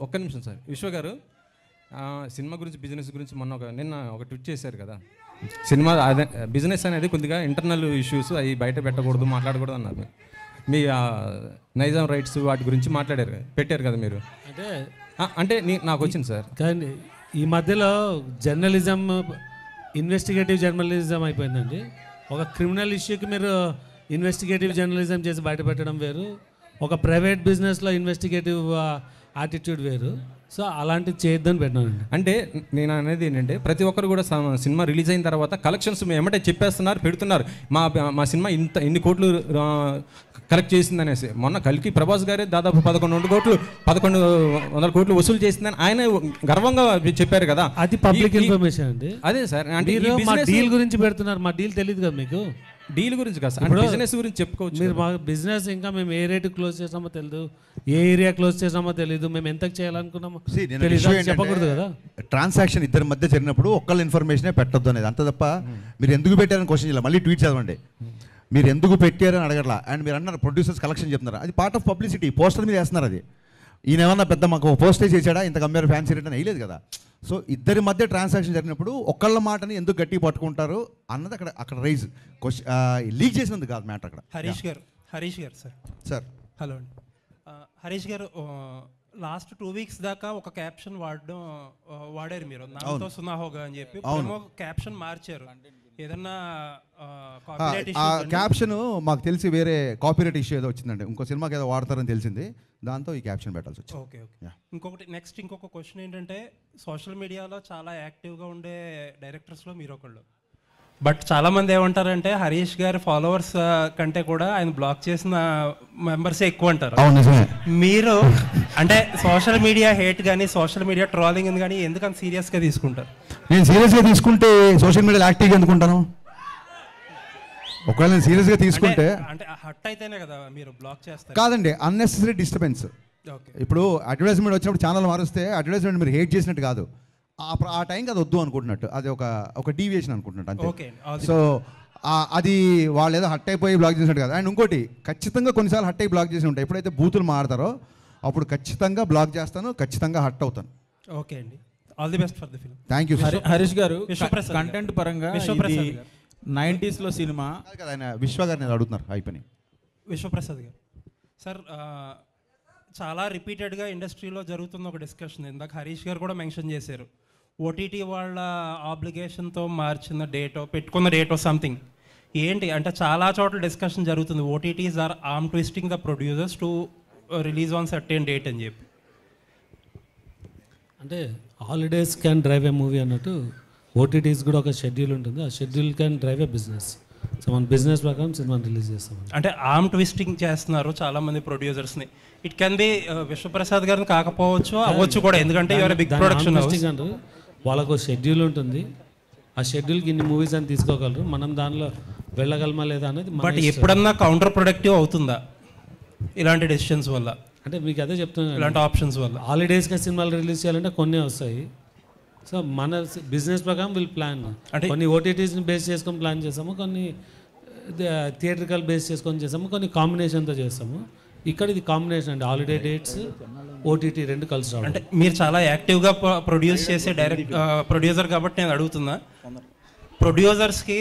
ఒక్క నిమిషం సార్. విశ్వ గారు సినిమా గురించి, బిజినెస్ గురించి నిన్న ఒక ట్వీట్ చేశారు కదా, సినిమా అదే బిజినెస్ అనేది కొద్దిగా ఇంటర్నల్ ఇష్యూస్ అవి బయట పెట్టకూడదు, మాట్లాడకూడదు అన్నారు. మీ నైజాం రైట్స్ వాటి గురించి పెట్టారు కదా మీరు. అంటే అంటే నాకు వచ్చింది సార్. కానీ ఈ మధ్యలో జర్నలిజం ఇన్వెస్టిగేటివ్ జర్నలిజం అయిపోయిందండి. ఒక క్రిమినల్ ఇష్యూకి మీరు ఇన్వెస్టిగేటివ్ జర్నలిజం చేసి బయటపెట్టడం వేరు, ఒక ప్రైవేట్ బిజినెస్లో ఇన్వెస్టిగేటివ్ యాటిట్యూడ్ వేరు. సో అలాంటివి చేయొద్దని పెట్టినానండి. అంటే నేను అనేది ఏంటంటే ప్రతి ఒక్కరు కూడా సినిమా రిలీజ్ అయిన తర్వాత కలెక్షన్స్ ఏమంటే చెప్పేస్తున్నారు, పెడుతున్నారు. మా సినిమా ఇన్ని కోట్లు కలెక్ట్ చేసిందనేసి. మొన్న కల్కి ప్రభాస్ గారే దాదాపు 1100 కోట్లు వసూలు చేసిందని ఆయన గర్వంగా చెప్పారు కదా. అది పబ్లిక్ ఇన్ఫర్మేషన్ అండి. అదే సార్, అంటే మా డీల్ గురించి పెడుతున్నారు. మా డీల్ తెలియదు కదా మీకు. డీల్ గురించి కాదు సార్, బిజినెస్ గురించి చెప్పుకోవచ్చు. మీరు మా బిజినెస్ ఇంకా మేము ఏ రేటు క్లోజ్ చేసామో తెలియదు, ఏ ఏరియా క్లోజ్ చేసామో తెలియదు, మేము ఎంత చేయాలనుకున్నామో చెప్పకూడదు కదా. ట్రాన్సాక్షన్ ఇద్దరి మధ్య జరిగినప్పుడు ఒక్కళ్ళ ఇన్ఫర్మేషనే పెట్టొద్దు అనేది, అంత తప్ప మీరు ఎందుకు పెట్టారని క్వశ్చన్ చేయాలి. మళ్ళీ ట్వీట్ చదవండి, మీరు ఎందుకు పెట్టారని అడగట్లా. అండ్ మీరు అన్నారు ప్రొడ్యూసర్స్ కలెక్షన్ చెప్తున్నారు, అది పార్ట్ ఆఫ్ పబ్లిసిటీ. పోస్టర్ మీద వేస్తున్నారు. అది ఈయన ఏమన్నా పెద్ద మాకు పోస్టే చేశాడా, ఇంత కంపేర్ ఫ్యాన్సీ రేట్ అని వేయలేదు కదా. సో ఇద్దరి మధ్య ట్రాన్సాక్షన్ జరిగినప్పుడు ఒక్కళ్ళ మాటని ఎందుకు గట్టి పట్టుకుంటారు అన్నది అక్కడ రైజ్ లీక్ చేసినందుకు కాదు మ్యాటర్ అక్కడ. హరీష్ గారు సార్ హలో అండి. హరీష్ గారు లాస్ట్ 2 వీక్స్ దాకా ఒక క్యాప్షన్ వాడారు మీరు, నాతో సున్నా హోగా అని చెప్పి. క్యాప్షన్ మార్చారు. ఏదన్నా క్యాప్షన్ మాకు తెలిసి వేరే కాపీరైట్ ఇష్యూ ఏదో వచ్చిందండి, ఇంకో సినిమాకి ఏదో వాడతారని తెలిసింది, దాంతో ఈ క్యాప్షన్ పెట్టాల్సి వచ్చింది. ఓకే. ఇంకొక క్వశ్చన్ ఏంటంటే, సోషల్ మీడియాలో చాలా యాక్టివ్గా ఉండే డైరెక్టర్స్లో మీరు ఒకళ్ళు. బట్ చాలామంది ఏమంటారంటే హరీష్ గారి ఫాలోవర్స్ కంటే కూడా ఆయన బ్లాక్ చేసిన మెంబర్సే ఎక్కువ అంటారు. మీరు అంటే సోషల్ మీడియా హేట్ కానీ సోషల్ మీడియా ట్రోలింగ్ కానీ ఎందుకంత సీరియస్గా తీసుకుంటారు? నేను సీరియస్గా తీసుకుంటే సోషల్ మీడియాలో యాక్టివ్గా ఎందుకుంటాను? ఒకవేళ నేను సీరియస్గా తీసుకుంటే అంటే హట్ అయితేనే కదా మీరు బ్లాక్ చేస్తారు. కాదండి, అన్నెసెసరీ డిస్టర్బెన్స్. ఇప్పుడు అడ్వర్టైజ్మెంట్ వచ్చినప్పుడు ఛానల్ మారుస్తే అడ్వర్టైజ్మెంట్ మీరు హేట్ చేసినట్టు కాదు, ఆ టైంకి అది వద్దు అనుకుంటున్నట్టు, అది ఒక డీవియేషన్ అనుకుంటున్నట్టు అంతే. సో అది వాళ్ళు ఏదో హట్ అయిపోయి బ్లాక్ చేసినట్టు కాదు. అండ్ ఇంకోటి, ఖచ్చితంగా కొన్నిసార్లు హట్ అయి బ్లాక్ చేసి ఉంటాయి. ఎప్పుడైతే బూతులు మాడతారో అప్పుడు ఖచ్చితంగా బ్లాక్ చేస్తాను, ఖచ్చితంగా హట్ అవుతాను. ఓకే అండి, all the best for the film. Thank you. Harish గారు కంటెంట్ పరంగా 90s లో సినిమా కదా, ఆయన విశ్వ గారిని అడుగుతున్నారు అయిపోయి. విశ్వప్రసాద్ గారు సార్, చాలా రిపీటెడ్గా ఇండస్ట్రీలో జరుగుతున్న ఒక డిస్కషన్, ఇందాక హరీష్ గారు కూడా మెన్షన్ చేశారు, ఓటీటీ వాళ్ళ ఆబ్లిగేషన్తో మార్చిన డేటో పెట్టుకున్న డేటో సంథింగ్ ఏంటి అంటే చాలా చోట్ల డిస్కషన్ జరుగుతుంది, OTTs are arm twisting the producers to release on certain date అని చెప్పి. అంటే holidays can drive a movie అన్నట్టు ఓటీటీస్ కూడా ఒక షెడ్యూల్ ఉంటుంది, ఆ schedule can drive a business. So మన బిజినెస్ ప్రకారం సినిమాని రిలీజ్ చేస్తాం. అంటే ఆర్మ్ ట్విస్టింగ్ చేస్తున్నారు చాలామంది ప్రొడ్యూసర్స్ని. ఇట్ కెన్ బి విశ్వప్రసాద్ గారిని కాకపోవచ్చు, అవ్వచ్చు కూడా, ఎందుకంటే బిగ్ ప్రొడక్షన్ అంటారు. వాళ్ళకు షెడ్యూల్ ఉంటుంది, ఆ షెడ్యూల్కి ఇన్ని మూవీస్ అని తీసుకోగలరు, మనం దానిలో వెళ్ళగలమా లేదా అనేది. బట్ ఎప్పుడన్నా కౌంటర్ ప్రొడక్టివ్ అవుతుందా ఇలాంటి డెసిషన్స్ వల్ల? అంటే మీకు అదే చెప్తున్నాను, ఇలాంటి ఆప్షన్స్ వల్ల హాలిడేస్గా సినిమాలు రిలీజ్ చేయాలంటే కొన్ని వస్తాయి. సో మన బిజినెస్ ప్రకారం వీళ్ళు ప్లాన్, అంటే కొన్ని ఓటీటీస్ని బేస్ చేసుకొని ప్లాన్ చేస్తాము, కొన్ని థియేట్రికల్ బేస్ చేసుకొని చేస్తాము, కొన్ని కాంబినేషన్తో చేస్తాము. ఇక్కడ ఇది కాంబినేషన్ అండి, హాలిడే డేట్స్ ఓటీటీ రెండు కలిసి రావడం. అంటే మీరు చాలా యాక్టివ్గా ప్రొడ్యూస్ చేసే ప్రొడ్యూసర్ కాబట్టి నేను అడుగుతున్నా, ప్రొడ్యూసర్స్కి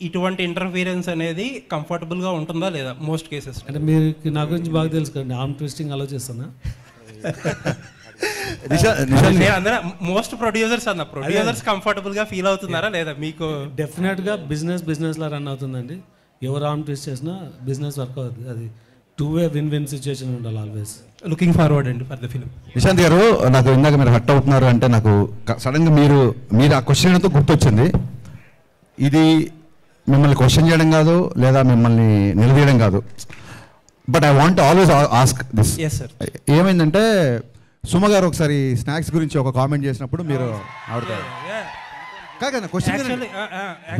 ఇటువంటి ఇంటర్ఫీరెన్స్ అనేది కంఫర్టబుల్గా ఉంటుందా లేదా మోస్ట్ కేసెస్? అంటే మీరు నా గురించి బాగా తెలుసు కదండి, ఆర్మ్ ట్విస్టింగ్ అలో చేస్తున్నా. మోస్ట్ ప్రొడ్యూసర్స్ అన్న ప్రొడ్యూసర్స్ కంఫర్టబుల్గా ఫీల్ అవుతున్నారా లేదా మీకు? డెఫినెట్గా బిజినెస్లా రన్ అవుతుందండి. ఎవరు ఆర్మ్ ట్విస్ట్ చేసినా బిజినెస్ వర్క్ అవుతుంది. అది 2-way విన్-విన్ సిచ్యువేషన్ ఉండాలి ఆల్వేస్. లుకింగ్ ఫార్వర్డ్ అండి ఫర్ ద ఫిల్మ్. నిశాంత్ గారు, నాకు ఇందాక మీరు హట్ అవుతున్నారు అంటే నాకు సడన్గా మీరు ఆ క్వశ్చన్ ఏంటో గుర్తొచ్చింది. ఇది మిమ్మల్ని క్వశ్చన్ చేయడం కాదు, లేదా మిమ్మల్ని నిలదీయడం కాదు, but I want always ask this. ఏమైందంటే సుమ గారు ఒకసారి స్నాక్స్ గురించి ఒక కామెంట్ చేసినప్పుడు మీరు ఆడతారు కాదు క్వశ్చన్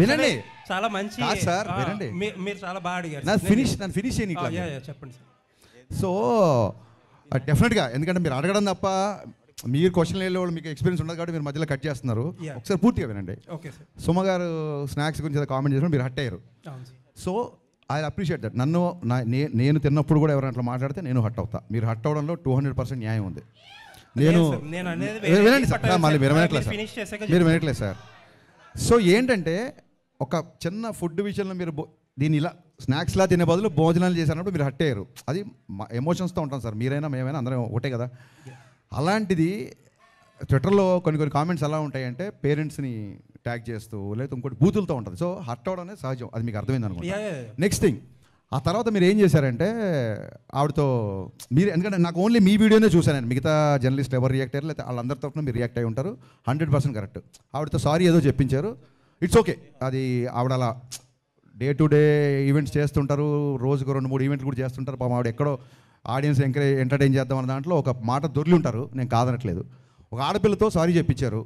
వినండి, చాలా మంచి సార్ వినండి, మీరు చాలా బాగా అడిగారు. నన్ను ఫినిష్ చేయని చెప్పండి సార్. సో డెఫినెట్గా, ఎందుకంటే మీరు అడగడం తప్ప మీరు క్వశ్చన్ వెళ్ళే వాళ్ళు మీకు ఎక్స్పీరియన్స్ ఉండదు కాబట్టి మీరు మధ్యలో కట్ చేస్తున్నారు. ఒకసారి పూర్తిగా వినండి. సుమ గారు స్నాక్స్ గురించి కామెంట్ చేసినప్పుడు మీరు హట్ అయ్యారు. So I appreciate that. నేను తిన్నప్పుడు కూడా ఎవరైనా అట్లా మాట్లాడితే నేను హట్ అవుతా. మీరు హట్ అవడంలో 200% న్యాయం ఉంది. వినండి సార్, మళ్ళీ మీరు వినట్లేదు సార్. సో ఏంటంటే ఒక చిన్న ఫుడ్ విషయంలో మీరు దీన్ని ఇలా స్నాక్స్లా తినే బదులు భోజనాలు చేసినప్పుడు మీరు హట్ అయ్యారు. అది ఎమోషన్స్తో ఉంటాం సార్, మీరైనా మేమైనా అందరం ఒకటే కదా. అలాంటిది ట్విట్టర్లో కొన్ని కామెంట్స్ ఎలా ఉంటాయంటే పేరెంట్స్ని ట్యాగ్ చేస్తూ లేదా ఇంకోటి బూతులతో ఉంటుంది. సో హర్ట్ అవడం అనేది సహజం, అది మీకు అర్థమైంది అనుకుంటా. నెక్స్ట్ థింగ్, ఆ తర్వాత మీరు ఏం చేశారంటే ఆవిడతో మీరు, ఎందుకంటే నాకు ఓన్లీ మీ వీడియోనే చూశాను, మిగతా జర్నలిస్ట్ ఎవరు రియాక్ట్ అయ్యారు లేదా వాళ్ళందరి తరఫున మీరు రియాక్ట్ అయ్యి ఉంటారు, 100% కరెక్ట్. ఆవిడతో సారీ ఏదో చెప్పించారు, ఇట్స్ ఓకే. అది ఆవిడ అలా డే టు డే ఈవెంట్స్ చేస్తుంటారు, రోజుకు 2-3 ఈవెంట్లు కూడా చేస్తుంటారు. పాపం ఆవిడ ఎక్కడో ఆడియన్స్ ఎంటర్టైన్ చేద్దాం అన్న దాంట్లో ఒక మాట దొరికి ఉంటారు, నేను కాదనట్లేదు. ఒక ఆడపిల్లతో సారీ చెప్పించారు,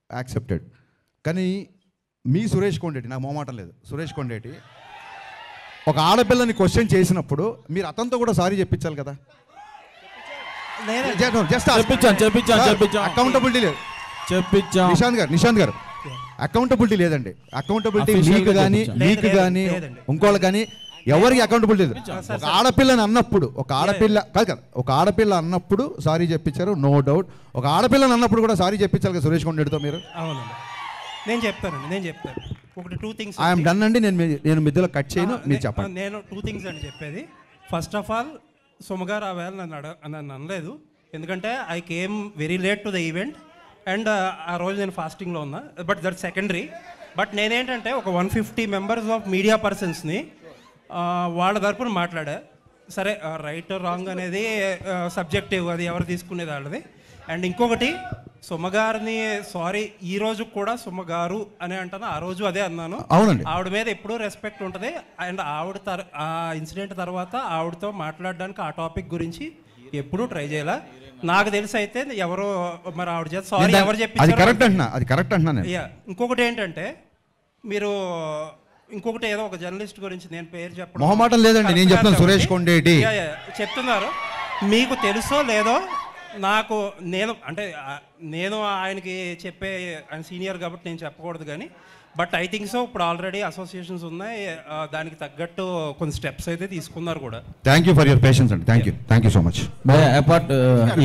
యాక్సెప్టెడ్. కానీ మీ సురేష్ కొండేటి, నాకు మొహమాటం లేదు, సురేష్ కొండేటి ఒక ఆడపిల్లని క్వశ్చన్ చేసినప్పుడు మీరు అతనితో కూడా సారీ చెప్పించాలి కదా. అకౌంటబిలిటీ లేదు. నిశాంత్ గారు అకౌంటబిలిటీ లేదండి. అకౌంటబిలిటీ మీకు కానీ ఇంకోళ్ళు కానీ ఎవరికి అకౌంటబిలిటీ లేదు. ఒక ఆడపిల్లని అన్నప్పుడు ఒక ఆడపిల్ల అన్నప్పుడు సారీ చెప్పించారు, నో డౌట్. ఒక ఆడపిల్లని అన్నప్పుడు కూడా సారీ చెప్పించాలి కదా సురేష్ కొండేటితో మీరు. అవునండి, నేను చెప్తాను ఒకటి 2 థింగ్స్. ఐఎమ్ డన్ అండి, నేను మధ్యలో కట్ చేయను, మీరు చెప్పండి. నేను 2 థింగ్స్ అని చెప్పేది. ఫస్ట్ ఆఫ్ ఆల్ సుమగారు ఆ వేళ నన్ను అనలేదు, ఎందుకంటే I came very late to the event and ఆ రోజు నేను ఫాస్టింగ్లో ఉన్నా. But that secondary. బట్ నేనేంటంటే ఒక 150 మెంబర్స్ ఆఫ్ మీడియా పర్సన్స్ని వాళ్ళ తరపున మాట్లాడా. సరే, రైట్ రాంగ్ అనేది సబ్జెక్టివ్, అది ఎవరు తీసుకునేది వాళ్ళది. అండ్ ఇంకొకటి, సుమగారిని సారీ ఈ రోజు కూడా సుమగారు అని అంటాను, ఆ రోజు అదే అన్నాను. అవునండి, ఆవిడ మీద ఎప్పుడూ రెస్పెక్ట్ ఉంటుంది. అండ్ ఆవిడ ఆ ఇన్సిడెంట్ తర్వాత ఆవిడతో మాట్లాడడానికి ఆ టాపిక్ గురించి ఎప్పుడూ ట్రై చేయాల. నాకు తెలిసి అయితే ఎవరో మరి ఆవిడ చేత సారీ ఎవరు చెప్పి. ఇంకొకటి ఏంటంటే, మీరు ఇంకొకటి ఏదో ఒక జర్నలిస్ట్ గురించి నేను పేరు చెప్పడం మొహమాటం లేదండి, నేను చెప్తాను, సురేష్ కొండేటి చెప్తున్నారు. మీకు తెలుసో లేదో నాకు, నేను ఆయనకి చెప్పే, ఆయన సీనియర్ కాబట్టి నేను చెప్పకూడదు కానీ, బట్ ఐ థింక్ సో ఇప్పుడు ఆల్రెడీ అసోసియేషన్స్ ఉన్నాయి, దానికి తగ్గట్టు కొన్ని స్టెప్స్ అయితే తీసుకున్నారు కూడా. Thank you for your patience అండి, thank you so much. Apart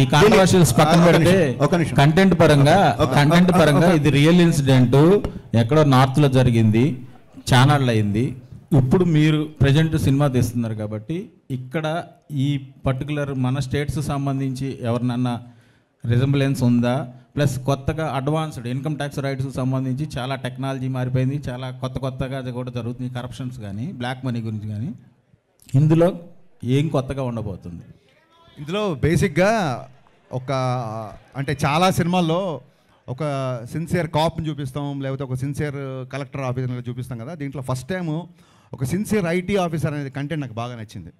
ఈ కాంట్రవర్షియల్స్ పక్కన పెడితే కంటెంట్ పరంగా ఇది రియల్ ఇన్సిడెంట్, ఎక్కడో నార్త్లో జరిగింది, ఛానల్ అయింది. ఇప్పుడు మీరు ప్రజెంట్ సినిమా తీస్తున్నారు కాబట్టి ఇక్కడ ఈ పర్టికులర్ మన స్టేట్స్ సంబంధించి ఎవరినన్నా రిజంబులెన్స్ ఉందా? ప్లస్ కొత్తగా అడ్వాన్స్డ్ ఇన్కమ్ ట్యాక్స్ రైట్స్ సంబంధించి చాలా టెక్నాలజీ మారిపోయింది, చాలా కొత్తగా కూడా జరుగుతుంది, కరప్షన్స్ కానీ బ్లాక్ మనీ గురించి కానీ. ఇందులో ఏం కొత్తగా ఉండబోతుంది? ఇందులో బేసిక్గా అంటే చాలా సినిమాల్లో ఒక సిన్సియర్ కాప్ని చూపిస్తాం, లేకపోతే ఒక సిన్సియర్ కలెక్టర్ ఆఫీసర్ని చూపిస్తాం కదా. దీంట్లో ఫస్ట్ టైము ఒక సిన్సియర్ ఐటీ ఆఫీసర్ అనేది కంటెంట్ నాకు బాగా నచ్చింది.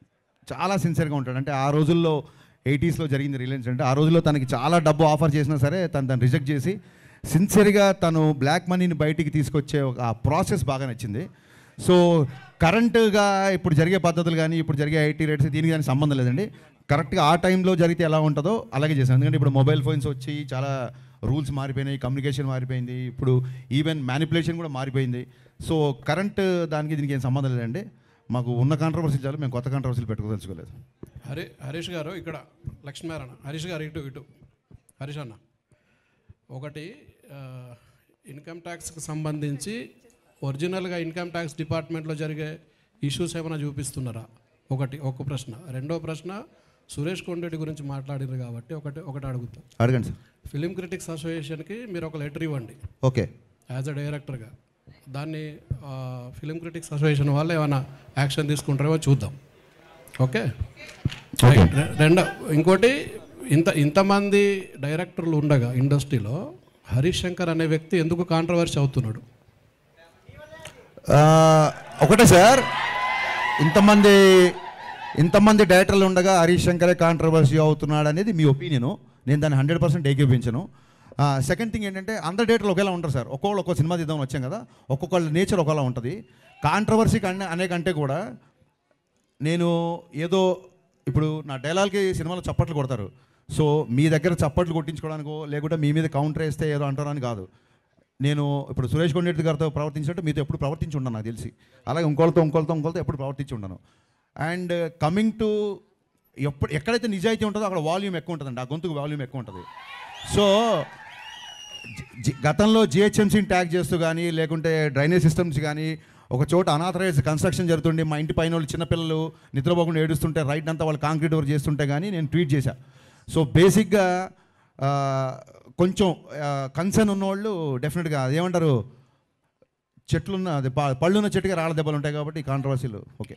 చాలా సిన్సియర్గా ఉంటాడు. అంటే ఆ రోజుల్లో 80s జరిగింది రిలయన్స్ అంటే, ఆ రోజుల్లో తనకి చాలా డబ్బు ఆఫర్ చేసినా సరే తను రిజెక్ట్ చేసి సిన్సియర్గా తను బ్లాక్ మనీని బయటికి తీసుకొచ్చే ఒక ప్రాసెస్ బాగా నచ్చింది. సో కరెంటుగా ఇప్పుడు జరిగే పద్ధతులు కానీ ఇప్పుడు జరిగే ఐటీ రేట్స్ దీనికి కానీ సంబంధం లేదండి. కరెక్ట్గా ఆ టైంలో జరిగితే ఎలా ఉంటుందో అలాగే చేశాను. ఎందుకంటే ఇప్పుడు మొబైల్ ఫోన్స్ వచ్చి చాలా రూల్స్ మారిపోయినాయి, కమ్యూనికేషన్ మారిపోయింది, ఇప్పుడు ఈవెన్ మ్యానిపులేషన్ కూడా మారిపోయింది. సో కరెంట్ దానికి దీనికి ఏం సంబంధం లేదండి. మాకు ఉన్న కాంట్రవర్సీలు చాలు, మేము కొత్త కాంట్రవర్సీలు పెట్టుకోదలుచుకోలేదు. హరీష్ గారు ఇక్కడ, లక్ష్మీనారాయణ హరీష్ గారు ఇటు హరీష్ అన్న, ఒకటి ఇన్కమ్ ట్యాక్స్కి సంబంధించి ఒరిజినల్గా ఇన్కమ్ ట్యాక్స్ డిపార్ట్మెంట్లో జరిగే ఇష్యూస్ ఏమైనా చూపిస్తున్నారా? ఒక ప్రశ్న. రెండో ప్రశ్న, సురేష్ కొండేటి గురించి మాట్లాడారు కాబట్టి ఒకటి అడుగుతాం. అడగండి సార్. ఫిలిం క్రిటిక్స్ అసోసియేషన్కి మీరు ఒక లెటర్ ఇవ్వండి, ఓకే, యాజ్ అ డైరెక్టర్గా. దాన్ని ఫిలిం క్రిటిక్స్ అసోసియేషన్ వాళ్ళు ఏమైనా యాక్షన్ తీసుకుంటారేమో చూద్దాం. ఓకే. ఇంకోటి, ఇంతమంది డైరెక్టర్లు ఉండగా ఇండస్ట్రీలో హరీష్ శంకర్ అనే వ్యక్తి ఎందుకు కాంట్రవర్సీ అవుతున్నాడు? ఒకటే సార్, ఇంతమంది డైరెక్టర్లు ఉండగా హరీష్ శంకరే కాంట్రవర్సీ అవుతున్నాడు అనేది మీ ఒపీనియను, నేను దాన్ని 100% ఏకీభవించను. సెకండ్ థింగ్ ఏంటంటే, అందరు డైరెక్టర్లు ఒకేలా ఉంటారు సార్. ఒక్కొక్క సినిమా తీద్దామని వచ్చాం కదా, ఒక్కొక్కళ్ళ నేచర్ ఒకలా ఉంటుంది. కాంట్రవర్సీ అనేకంటే కూడా నేను ఏదో ఇప్పుడు నా డైలాగ్కి సినిమాలో చప్పట్లు కొడతారు, సో మీ దగ్గర చప్పట్లు కొట్టించుకోవడానికో లేకుంటే మీ మీద కౌంటర్ వేస్తే ఏదో అంటారని కాదు. నేను ఇప్పుడు సురేష్ కొండేటి గారితో ప్రవర్తించినట్టు మీతో ఎప్పుడు ప్రవర్తించి ఉన్నాను నాకు తెలిసి, అలాగే ఇంకోళ్ళతో ఎప్పుడు ప్రవర్తించి ఉన్నాను. అండ్ కమింగ్ టు ఎక్కడైతే నిజాయితీ ఉంటుందో అక్కడ వాల్యూమ్ ఎక్కువ ఉంటుందండి, ఆ గొంతుకు వాల్యూమ్ ఎక్కువ ఉంటుంది. సో గతంలో జిహెచ్ఎంసీని ట్యాగ్ చేస్తూ కానీ లేకుంటే డ్రైనేజ్ సిస్టమ్స్ కానీ ఒక చోట అనాథరైజ్డ్ కన్స్ట్రక్షన్ జరుగుతుండే, మా ఇంటి పైన వాళ్ళు చిన్నపిల్లలు నిద్రపోకుండా ఏడుస్తుంటే రైట్ అంతా వాళ్ళు కాంక్రీట్ వర్క్ చేస్తుంటే కానీ నేను ట్వీట్ చేశా. సో బేసిక్గా కొంచెం కన్సర్న్ ఉన్నవాళ్ళు డెఫినెట్గా అదేమంటారు చెట్లున్న అది పళ్ళున్న చెట్టుగా రాళ్ళ దెబ్బలు ఉంటాయి కాబట్టి కాంట్రవర్సీలు. ఓకే,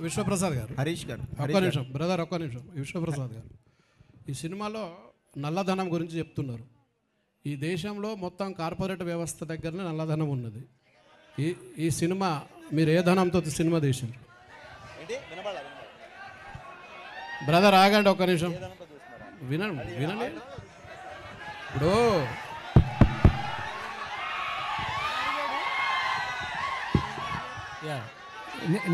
విశ్వప్రసాద్ గారు, హరీష్ గారు ఒక్క నిమిషం బ్రదర్, ఒక్క నిమిషం. విశ్వప్రసాద్ గారు, ఈ సినిమాలో నల్లధనం గురించి చెప్తున్నారు. ఈ దేశంలో మొత్తం కార్పొరేట్ వ్యవస్థ దగ్గరనే నల్లధనం ఉన్నది. ఈ సినిమా మీరు ఏ ధనంతో సినిమా తీసారు? బ్రదర్ ఆగండి ఒక్క నిమిషం, వినండి వినండి. ఇప్పుడు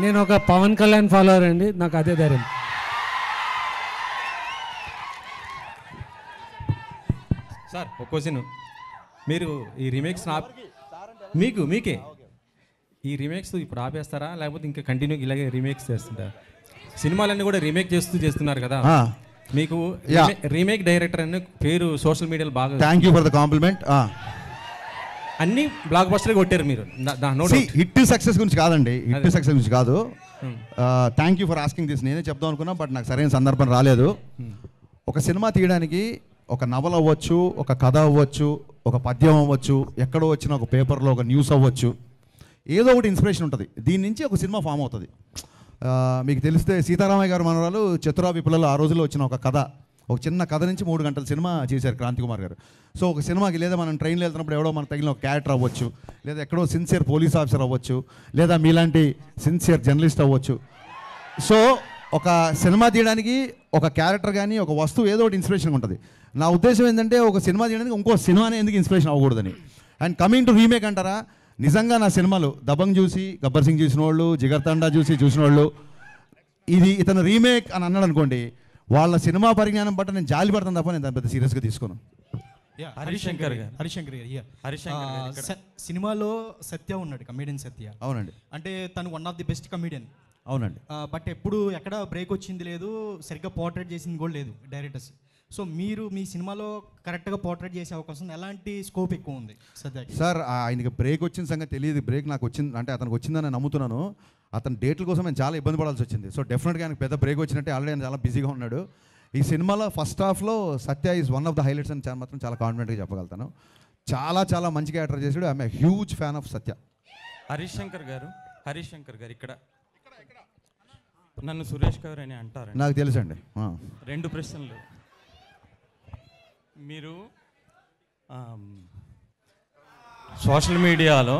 నేను ఒక పవన్ కళ్యాణ్ ఫాలోవర్ అండి, నాకు అదే ధైర్యం. సార్ ఒక క్వశ్చన్, మీరు ఈ రీమేక్స్ మీకే ఈ రీమేక్స్ ఇప్పుడు ఆపేస్తారా, లేకపోతే ఇంకా కంటిన్యూ ఇలాగే రీమేక్స్ చేస్తుంటారా? సినిమాలన్నీ కూడా రీమేక్ చేస్తున్నారు కదా, మీకు రీమేక్ డైరెక్టర్ అనే పేరు సోషల్ మీడియాలో బాగా. Thank you for the complement. అన్ని బ్లాక్ బస్టర్ కొట్టారు మీరు. హిట్ సక్సెస్ గురించి కాదండి, హిట్ సక్సెస్ గురించి కాదు. Thank you for asking this. నేనే చెప్దాం అనుకున్నా, బట్ నాకు సరైన సందర్భం రాలేదు. ఒక సినిమా తీయడానికి ఒక నవల అవ్వచ్చు, ఒక కథ అవ్వచ్చు, ఒక పద్యం అవ్వచ్చు, ఎక్కడో వచ్చిన ఒక పేపర్లో ఒక న్యూస్ అవ్వచ్చు, ఏదో ఒకటి ఇన్స్పిరేషన్ ఉంటుంది. దీని నుంచి ఒక సినిమా ఫామ్ అవుతుంది. మీకు తెలిస్తే సీతారామయ్య గారు మనవరాలు చతురా విప్లవాలు ఆ రోజుల్లో వచ్చిన ఒక కథ, ఒక చిన్న కథ నుంచి 3 గంటల సినిమా చేశారు క్రాంతి కుమార్ గారు. సో ఒక సినిమాకి లేదా మనం ట్రైన్లో వెళ్తున్నప్పుడు ఎవడో మనకు తగిలిన ఒక క్యారెక్టర్ అవ్వచ్చు, లేదా ఎక్కడో సిన్సియర్ పోలీస్ ఆఫీసర్ అవ్వచ్చు, లేదా మీలాంటి సిన్సియర్ జర్నలిస్ట్ అవ్వచ్చు. సో ఒక సినిమా తీయడానికి ఒక క్యారెక్టర్ కానీ ఒక వస్తువు ఏదో ఒకటి ఇన్స్పిరేషన్ ఉంటుంది. నా ఉద్దేశం ఏంటంటే ఒక సినిమా తీయడానికి ఇంకో సినిమానే ఎందుకు ఇన్స్పిరేషన్ అవ్వకూడదని. అండ్ కమింగ్ టు రీమేక్ అంటారా, నిజంగా నా సినిమాలు దబంగ్ చూసి, గబ్బర్ సింగ్ చూసిన వాళ్ళు, జిగర్ తండా చూసిన వాళ్ళు ఇది ఇతను రీమేక్ అని అన్నాడు అనుకోండి, వాళ్ళ సినిమా పరిజ్ఞానం బట్టి నేను జాలి పడతాను తప్ప నేను దాన్ని పెద్ద సీరియస్గా తీసుకోను. హరిశంకర్ సినిమాలో సత్య ఉన్నాడు, కమేడియన్ సత్య. అవునండి. అంటే తను one of the best comedian. అవునండి. బట్ ఎప్పుడు ఎక్కడ బ్రేక్ వచ్చింది లేదు, సరిగ్గా పోర్ట్రేట్ చేసింది కూడా లేదు డైరెక్టర్స్. సో మీరు మీ సినిమాలో కరెక్ట్గా పోర్ట్రేట్ చేసే అవకాశం, ఎలాంటి స్కోప్ ఎక్కువ ఉంది సత్యకి? సార్ ఆయనకి బ్రేక్ వచ్చిన సంగతి తెలియదు. బ్రేక్ నాకు వచ్చింది అంటే అతనికి వచ్చిందని నేను నమ్ముతున్నాను. అతని డేట్ల కోసం నేను చాలా ఇబ్బంది పడాల్సి వచ్చింది. సో డెఫినెట్గా ఆయనకు పెద్ద బ్రేక్ వచ్చినట్టే. ఆల్రెడీ ఆయన చాలా బిజీగా ఉన్నాడు. ఈ సినిమాలో ఫస్ట్ హాఫ్లో Satya is one of the highlights అని మాత్రం చాలా కాన్ఫిడెంట్గా చెప్పగలుగుతాను. చాలా చాలా మంచి క్యారెక్టర్ చేసాడు. I'm a huge fan of Satya. Harishankar గారు ఇక్కడ నన్ను సురేష్ గారు అని అంటారు. నాకు తెలుసండి. 2 ప్రశ్నలు. మీరు సోషల్ మీడియాలో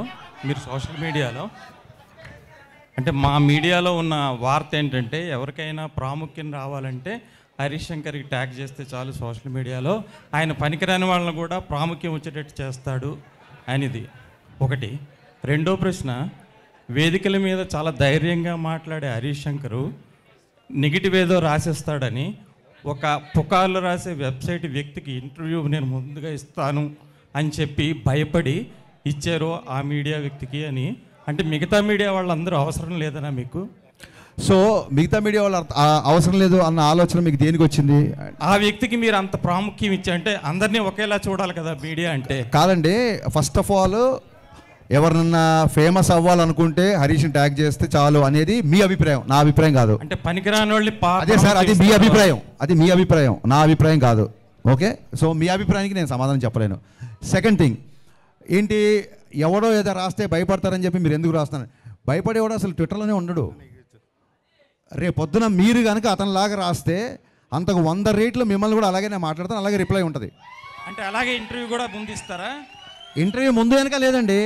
అంటే మా మీడియాలో ఉన్న వార్త ఏంటంటే, ఎవరికైనా ప్రాముఖ్యం రావాలంటే హరిశంకర్కి ట్యాగ్ చేస్తే చాలు సోషల్ మీడియాలో, ఆయన పనికిరాని వాళ్ళని కూడా ప్రాముఖ్యం వచ్చేటట్టు చేస్తాడు అనేది ఒకటి. రెండో ప్రశ్న, వేదికల మీద చాలా ధైర్యంగా మాట్లాడే హరిశంకరు నెగిటివ్ ఏదో రాసేస్తాడని ఒక పుకార్లు రాసే వెబ్సైట్ వ్యక్తికి ఇంటర్వ్యూ నేను ముందుగా ఇస్తాను అని చెప్పి భయపడి ఇచ్చారు ఆ మీడియా వ్యక్తికి అని. అంటే మిగతా మీడియా వాళ్ళందరూ అవసరం లేదనా మీకు? సో మిగతా మీడియా వాళ్ళ అవసరం లేదు అన్న ఆలోచన మీకు దేనికి వచ్చింది? ఆ వ్యక్తికి మీరు అంత ప్రాముఖ్యం ఇచ్చా అంటే అందరినీ ఒకేలా చూడాలి కదా మీడియా అంటే. కాదండి, ఫస్ట్ ఆఫ్ ఆల్ ఎవరినన్నా ఫేమస్ అవ్వాలనుకుంటే హరీష్ని ట్యాగ్ చేస్తే చాలు అనేది మీ అభిప్రాయం, నా అభిప్రాయం కాదు. అంటే పనికిరాని వాళ్ళు అదే సార్, అది మీ అభిప్రాయం, నా అభిప్రాయం కాదు. ఓకే, సో మీ అభిప్రాయానికి నేను సమాధానం చెప్పలేను. సెకండ్ థింగ్ ఏంటి, ఎవడో ఏదో రాస్తే భయపడతారని చెప్పి మీరు ఎందుకు రాస్తున్నారు? భయపడేవాడు అసలు ట్విట్టర్లోనే ఉండడు. రేపు పొద్దున మీరు కనుక అతనిలాగా రాస్తే అంతకు 100 రేట్లు మిమ్మల్ని కూడా అలాగే నేను మాట్లాడతాను, అలాగే రిప్లై ఉంటుంది. అంటే అలాగే ఇంటర్వ్యూ కూడా ముందిస్తారా? ఇంటర్వ్యూ ముందు వెనక లేదండి.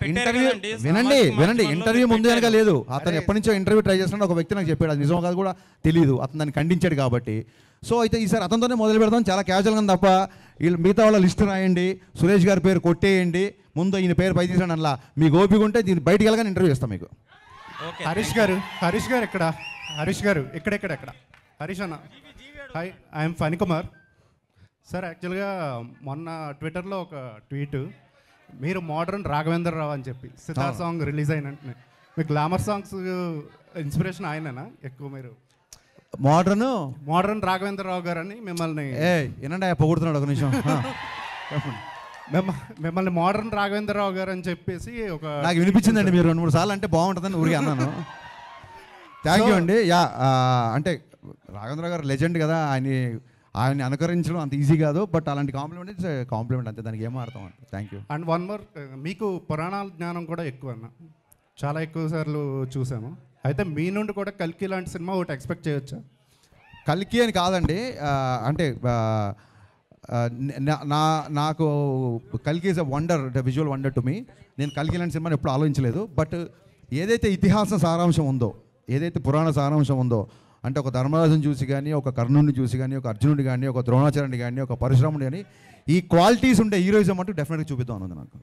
ఇంటర్వ్యూ వినండి, ఇంటర్వ్యూ ముందు వెనక లేదు. అతను ఎప్పటి నుంచో ఇంటర్వ్యూ ట్రై చేస్తున్నాడు. ఒక వ్యక్తి నాకు చెప్పాడు, అది నిజం కాదు కూడా తెలియదు, అతను దాన్ని ఖండించాడు కాబట్టి. సో అయితే ఈసారి అతనితోనే మొదలు పెడదాం, చాలా క్యాజువల్గా తప్ప వీళ్ళు మిగతా వాళ్ళ లిస్టు రాయండి, సురేష్ గారి పేరు కొట్టేయండి, ముందు ఈయన పేరు పై తీసాడు అలా మీకు ఓపిక ఉంటే దీన్ని బయటికి వెళ్ళగానే ఇంటర్వ్యూ ఇస్తాం మీకు. హరీష్ గారు ఎక్కడ? హరీష్ అన్న, hi, I'm Phani Kumar sir. యాక్చువల్గా మొన్న ట్విట్టర్లో ఒక ట్వీట్, మీరు మోడర్న్ రాఘవేంద్రరావు అని చెప్పి సితార్ సాంగ్ రిలీజ్ అయిన మీ గ్లామర్ సాంగ్స్ ఇన్స్పిరేషన్ ఆయననా ఎక్కువ? మీరు మోడర్న్ రాఘవేంద్రరావు గారు అని మిమ్మల్ని ఏనండి పొగుడుతున్నాడు ఒక నిమిషం. మిమ్మల్ని మోడర్న్ రాఘవేంద్రరావు గారు అని చెప్పేసి ఒక నాకు వినిపించిందండి. మీరు 2-3 సార్లు అంటే బాగుంటుందని ఊరికి అన్నాను. థ్యాంక్ యూ అండి. అంటే రాఘవేంద్ర గారు లెజెండ్ కదా, ఆయన్ని అనుకరించడం అంత ఈజీ కాదు, బట్ అలాంటి కాంప్లిమెంట్ ఇట్స్ కాంప్లిమెంట్ అంతే, దానికి ఏం అర్థం అంతే. Thank you. And one more, మీకు పురాణాల జ్ఞానం కూడా ఎక్కువ అన్న, చాలా ఎక్కువ సార్లు చూసాము. అయితే మీ నుండి కూడా కల్కి లాంటి సినిమా ఒకటి ఎక్స్పెక్ట్ చేయొచ్చా? కల్కి అని కాదండి, అంటే నాకు కల్కి is a wonder, visual wonder to me. నేను కల్కి లాంటి సినిమాని ఎప్పుడు ఆలోచించలేదు. బట్ ఏదైతే ఇతిహాస సారాంశం ఉందో, ఏదైతే పురాణ సారాంశం ఉందో, అంటే ఒక ధర్మరాజుని చూసి కానీ, ఒక కర్ణుడిని చూసి కానీ, ఒక అర్జునుడి కానీ, ఒక ద్రోణాచార్యుని కానీ, ఒక పరశురాముడి కానీ, ఈ క్వాలిటీస్ ఉండే హీరోయిజం అంటూ డెఫినెట్గా చూపిద్దాం అన్నది నాకు.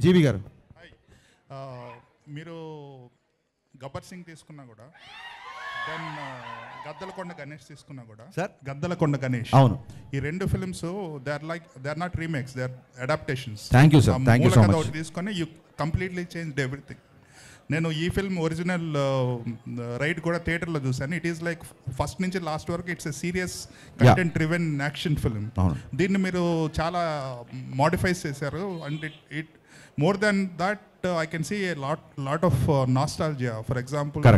జీవి గారు, మీరు గబ్బర్ సింగ్ తీసుకున్నా కూడా, దెన్ గద్దలకొండ గణేష్ తీసుకున్నా కూడా, సార్ గద్దలకొండ గణేష్, అవును, ఈ రెండు films they are not remakes, they are adaptations. Thank you sir, thank you so much. తీసుకొని యూ కంప్లీట్లీ చేంజ్డ్ ఎవ్రీథింగ్. నేను ఈ ఫిల్మ్ ఒరిజినల్ రైడ్ కూడా థియేటర్లో చూశాను. ఇట్ ఈస్ లైక్ ఫస్ట్ నుంచి లాస్ట్ వరకు it's a serious content driven action film. దీన్ని మీరు చాలా మోడిఫైస్ చేశారు. And it more than that I can see a lot of nostalgia. For example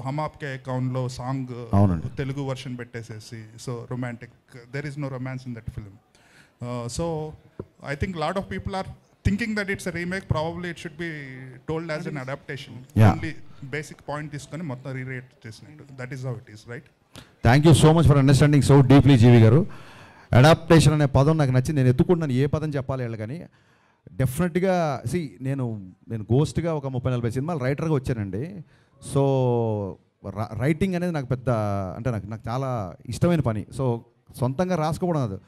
Hum Aapke అకౌంట్లో సాంగ్ తెలుగు వర్షన్ పెట్టేసేసి, so romantic, there is no romance in that film. So I think lot of people are thinking that it's a remake. Probably it should be told as an adaptation. Only basic point తీసుకొని మొత్తం రీరేట్ చేసినట్టు. That is how it is, right? Thank you so much for understanding so deeply GV గారు. అడాప్టేషన్ అనే పదం నాకు నచ్చింది. నేను ఎత్తుకుంటున్నాను ఏ పదం చెప్పాలి వాళ్ళు, కానీ డెఫినెట్గా నేను గోస్ట్గా ఒక 30-40 సినిమాలు రైటర్గా వచ్చానండి. సో రైటింగ్ అనేది నాకు పెద్ద, అంటే నాకు చాలా ఇష్టమైన పని. సో సొంతంగా రాసుకోవడం అది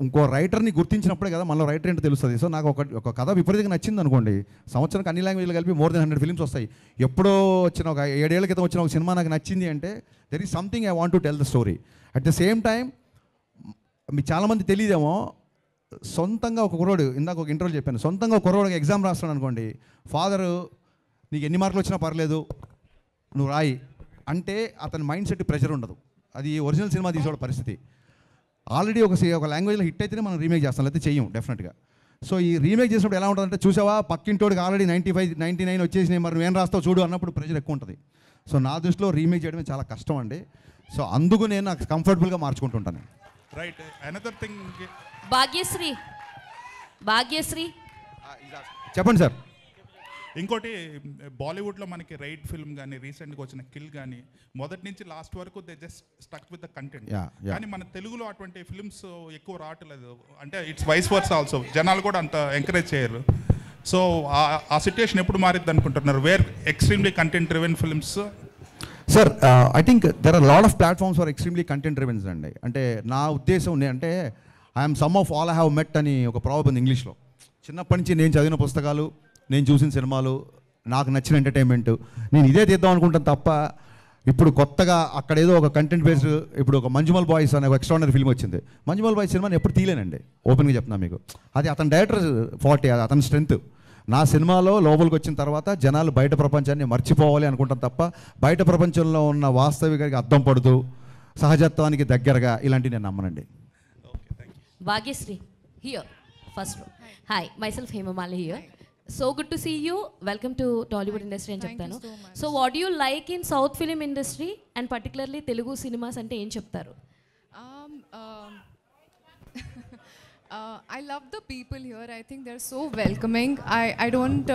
ఇంకో రైటర్ని గుర్తించినప్పుడే కదా మనలో రైటర్ ఏంటో తెలుస్తుంది. సో నాకు ఒక కథ విపరీతంగా నచ్చింది అనుకోండి, సంవత్సరానికి అన్ని లాంగ్వేజ్లు కలిపి మోర్ దెన్ 100 ఫిల్మ్స్ వస్తాయి. ఎప్పుడో వచ్చిన ఒక 7 ఏళ్ల క్రితం వచ్చిన ఒక సినిమా నాకు నచ్చింది అంటే there is something I want to tell the story. At the same time మీకు చాలామంది తెలియదేమో, సొంతంగా ఒక కుర్రోడు, ఇందాక ఒక ఇంటర్వ్యూ చెప్పాను, సొంతంగా ఒక కుర్రోడు ఎగ్జామ్ రాస్తాడు అనుకోండి, ఫాదరు నీకు ఎన్ని మార్కులు వచ్చినా పర్లేదు నువ్వు రాయి అంటే అతని మైండ్ సెట్ ప్రెషర్ ఉండదు. అది ఒరిజినల్ సినిమా తీసేవాళ్ళ పరిస్థితి. ఆల్రెడీ ఒక లాంగ్వేజ్లో హిట్ అయితేనే మనం రీమేక్ చేస్తాం, లేకపోతే చెయ్యం డెఫినెట్గా. సో ఈ రీమేక్ చేసినప్పుడు ఎలా ఉంటుందంటే, చూసావా పక్కింటోడికి ఆల్రెడీ 95, 99 వచ్చేసినాయి, మరి నువ్వేం రాస్తావు చూడు అన్నప్పుడు ప్రెషర్ ఎక్కువ ఉంటుంది. సో నా దృష్టిలో రీమేక్ చేయడమే చాలా కష్టం అండి. సో అందుకు నేను నాకు కంఫర్టబుల్గా మార్చుకుంటుంటాను. రైట్. అనదర్ థింగ్, భాగ్యశ్రీ చెప్పండి సార్. ఇంకోటి, బాలీవుడ్లో మనకి రైడ్ ఫిల్మ్ కానీ, రీసెంట్గా వచ్చిన కిల్ కానీ, మొదటి నుంచి లాస్ట్ వరకు they just stuck with the content. కానీ మన తెలుగులో అటువంటి ఫిల్మ్స్ ఎక్కువ రావట్లేదు. అంటే ఇట్స్ వైస్ వర్స్ ఆల్సో, జనాలు కూడా అంత ఎంకరేజ్ చేయరు. సో ఆ సిచ్యుయేషన్ ఎప్పుడు మారిద్ది అనుకుంటున్నారు? Where extremely content driven films. Sir I think there are lot of platforms for extremely content drivens అండి. అంటే నా ఉద్దేశం అంటే I'm some of all I have met అని ఒక ప్రాబ్లం ఉంది ఇంగ్లీష్లో. చిన్నప్పటి నుంచి నేను చదివిన పుస్తకాలు, నేను చూసిన సినిమాలు, నాకు నచ్చిన ఎంటర్టైన్మెంట్, నేను ఇదే తీద్దాం అనుకుంటాను తప్ప ఇప్పుడు కొత్తగా అక్కడ ఏదో ఒక కంటెంట్ బేస్డ్, ఇప్పుడు ఒక మంజుమల్ బాయ్స్ అనే ఒక ఎక్స్ట్రాడినరీ ఫిల్మ్ వచ్చింది. మంజుమల్ బాయ్స్ సినిమాని ఎప్పుడు తీయలేనండి, ఓపెన్గా చెప్తున్నా మీకు. అది అతని డైరెక్టర్ ఫార్టీ, అది అతని స్ట్రెంత్. నా సినిమాలో లోపలికి వచ్చిన తర్వాత జనాలు బయట ప్రపంచాన్ని మర్చిపోవాలి అనుకుంటాం తప్ప బయట ప్రపంచంలో ఉన్న వాస్తవికానికి అద్దం పడుతూ సహజత్వానికి దగ్గరగా ఇలాంటివి నేను నమ్మనండి. Bhagyashree here first row. Hi, myself Hemamali here. So good to see you. Welcome to Tollywood industry అని చెప్తాను. So what do you like in South film industry and particularly Telugu cinemas అంటే ఏం చెప్తారు? I love the people here. I think they're so welcoming. I don't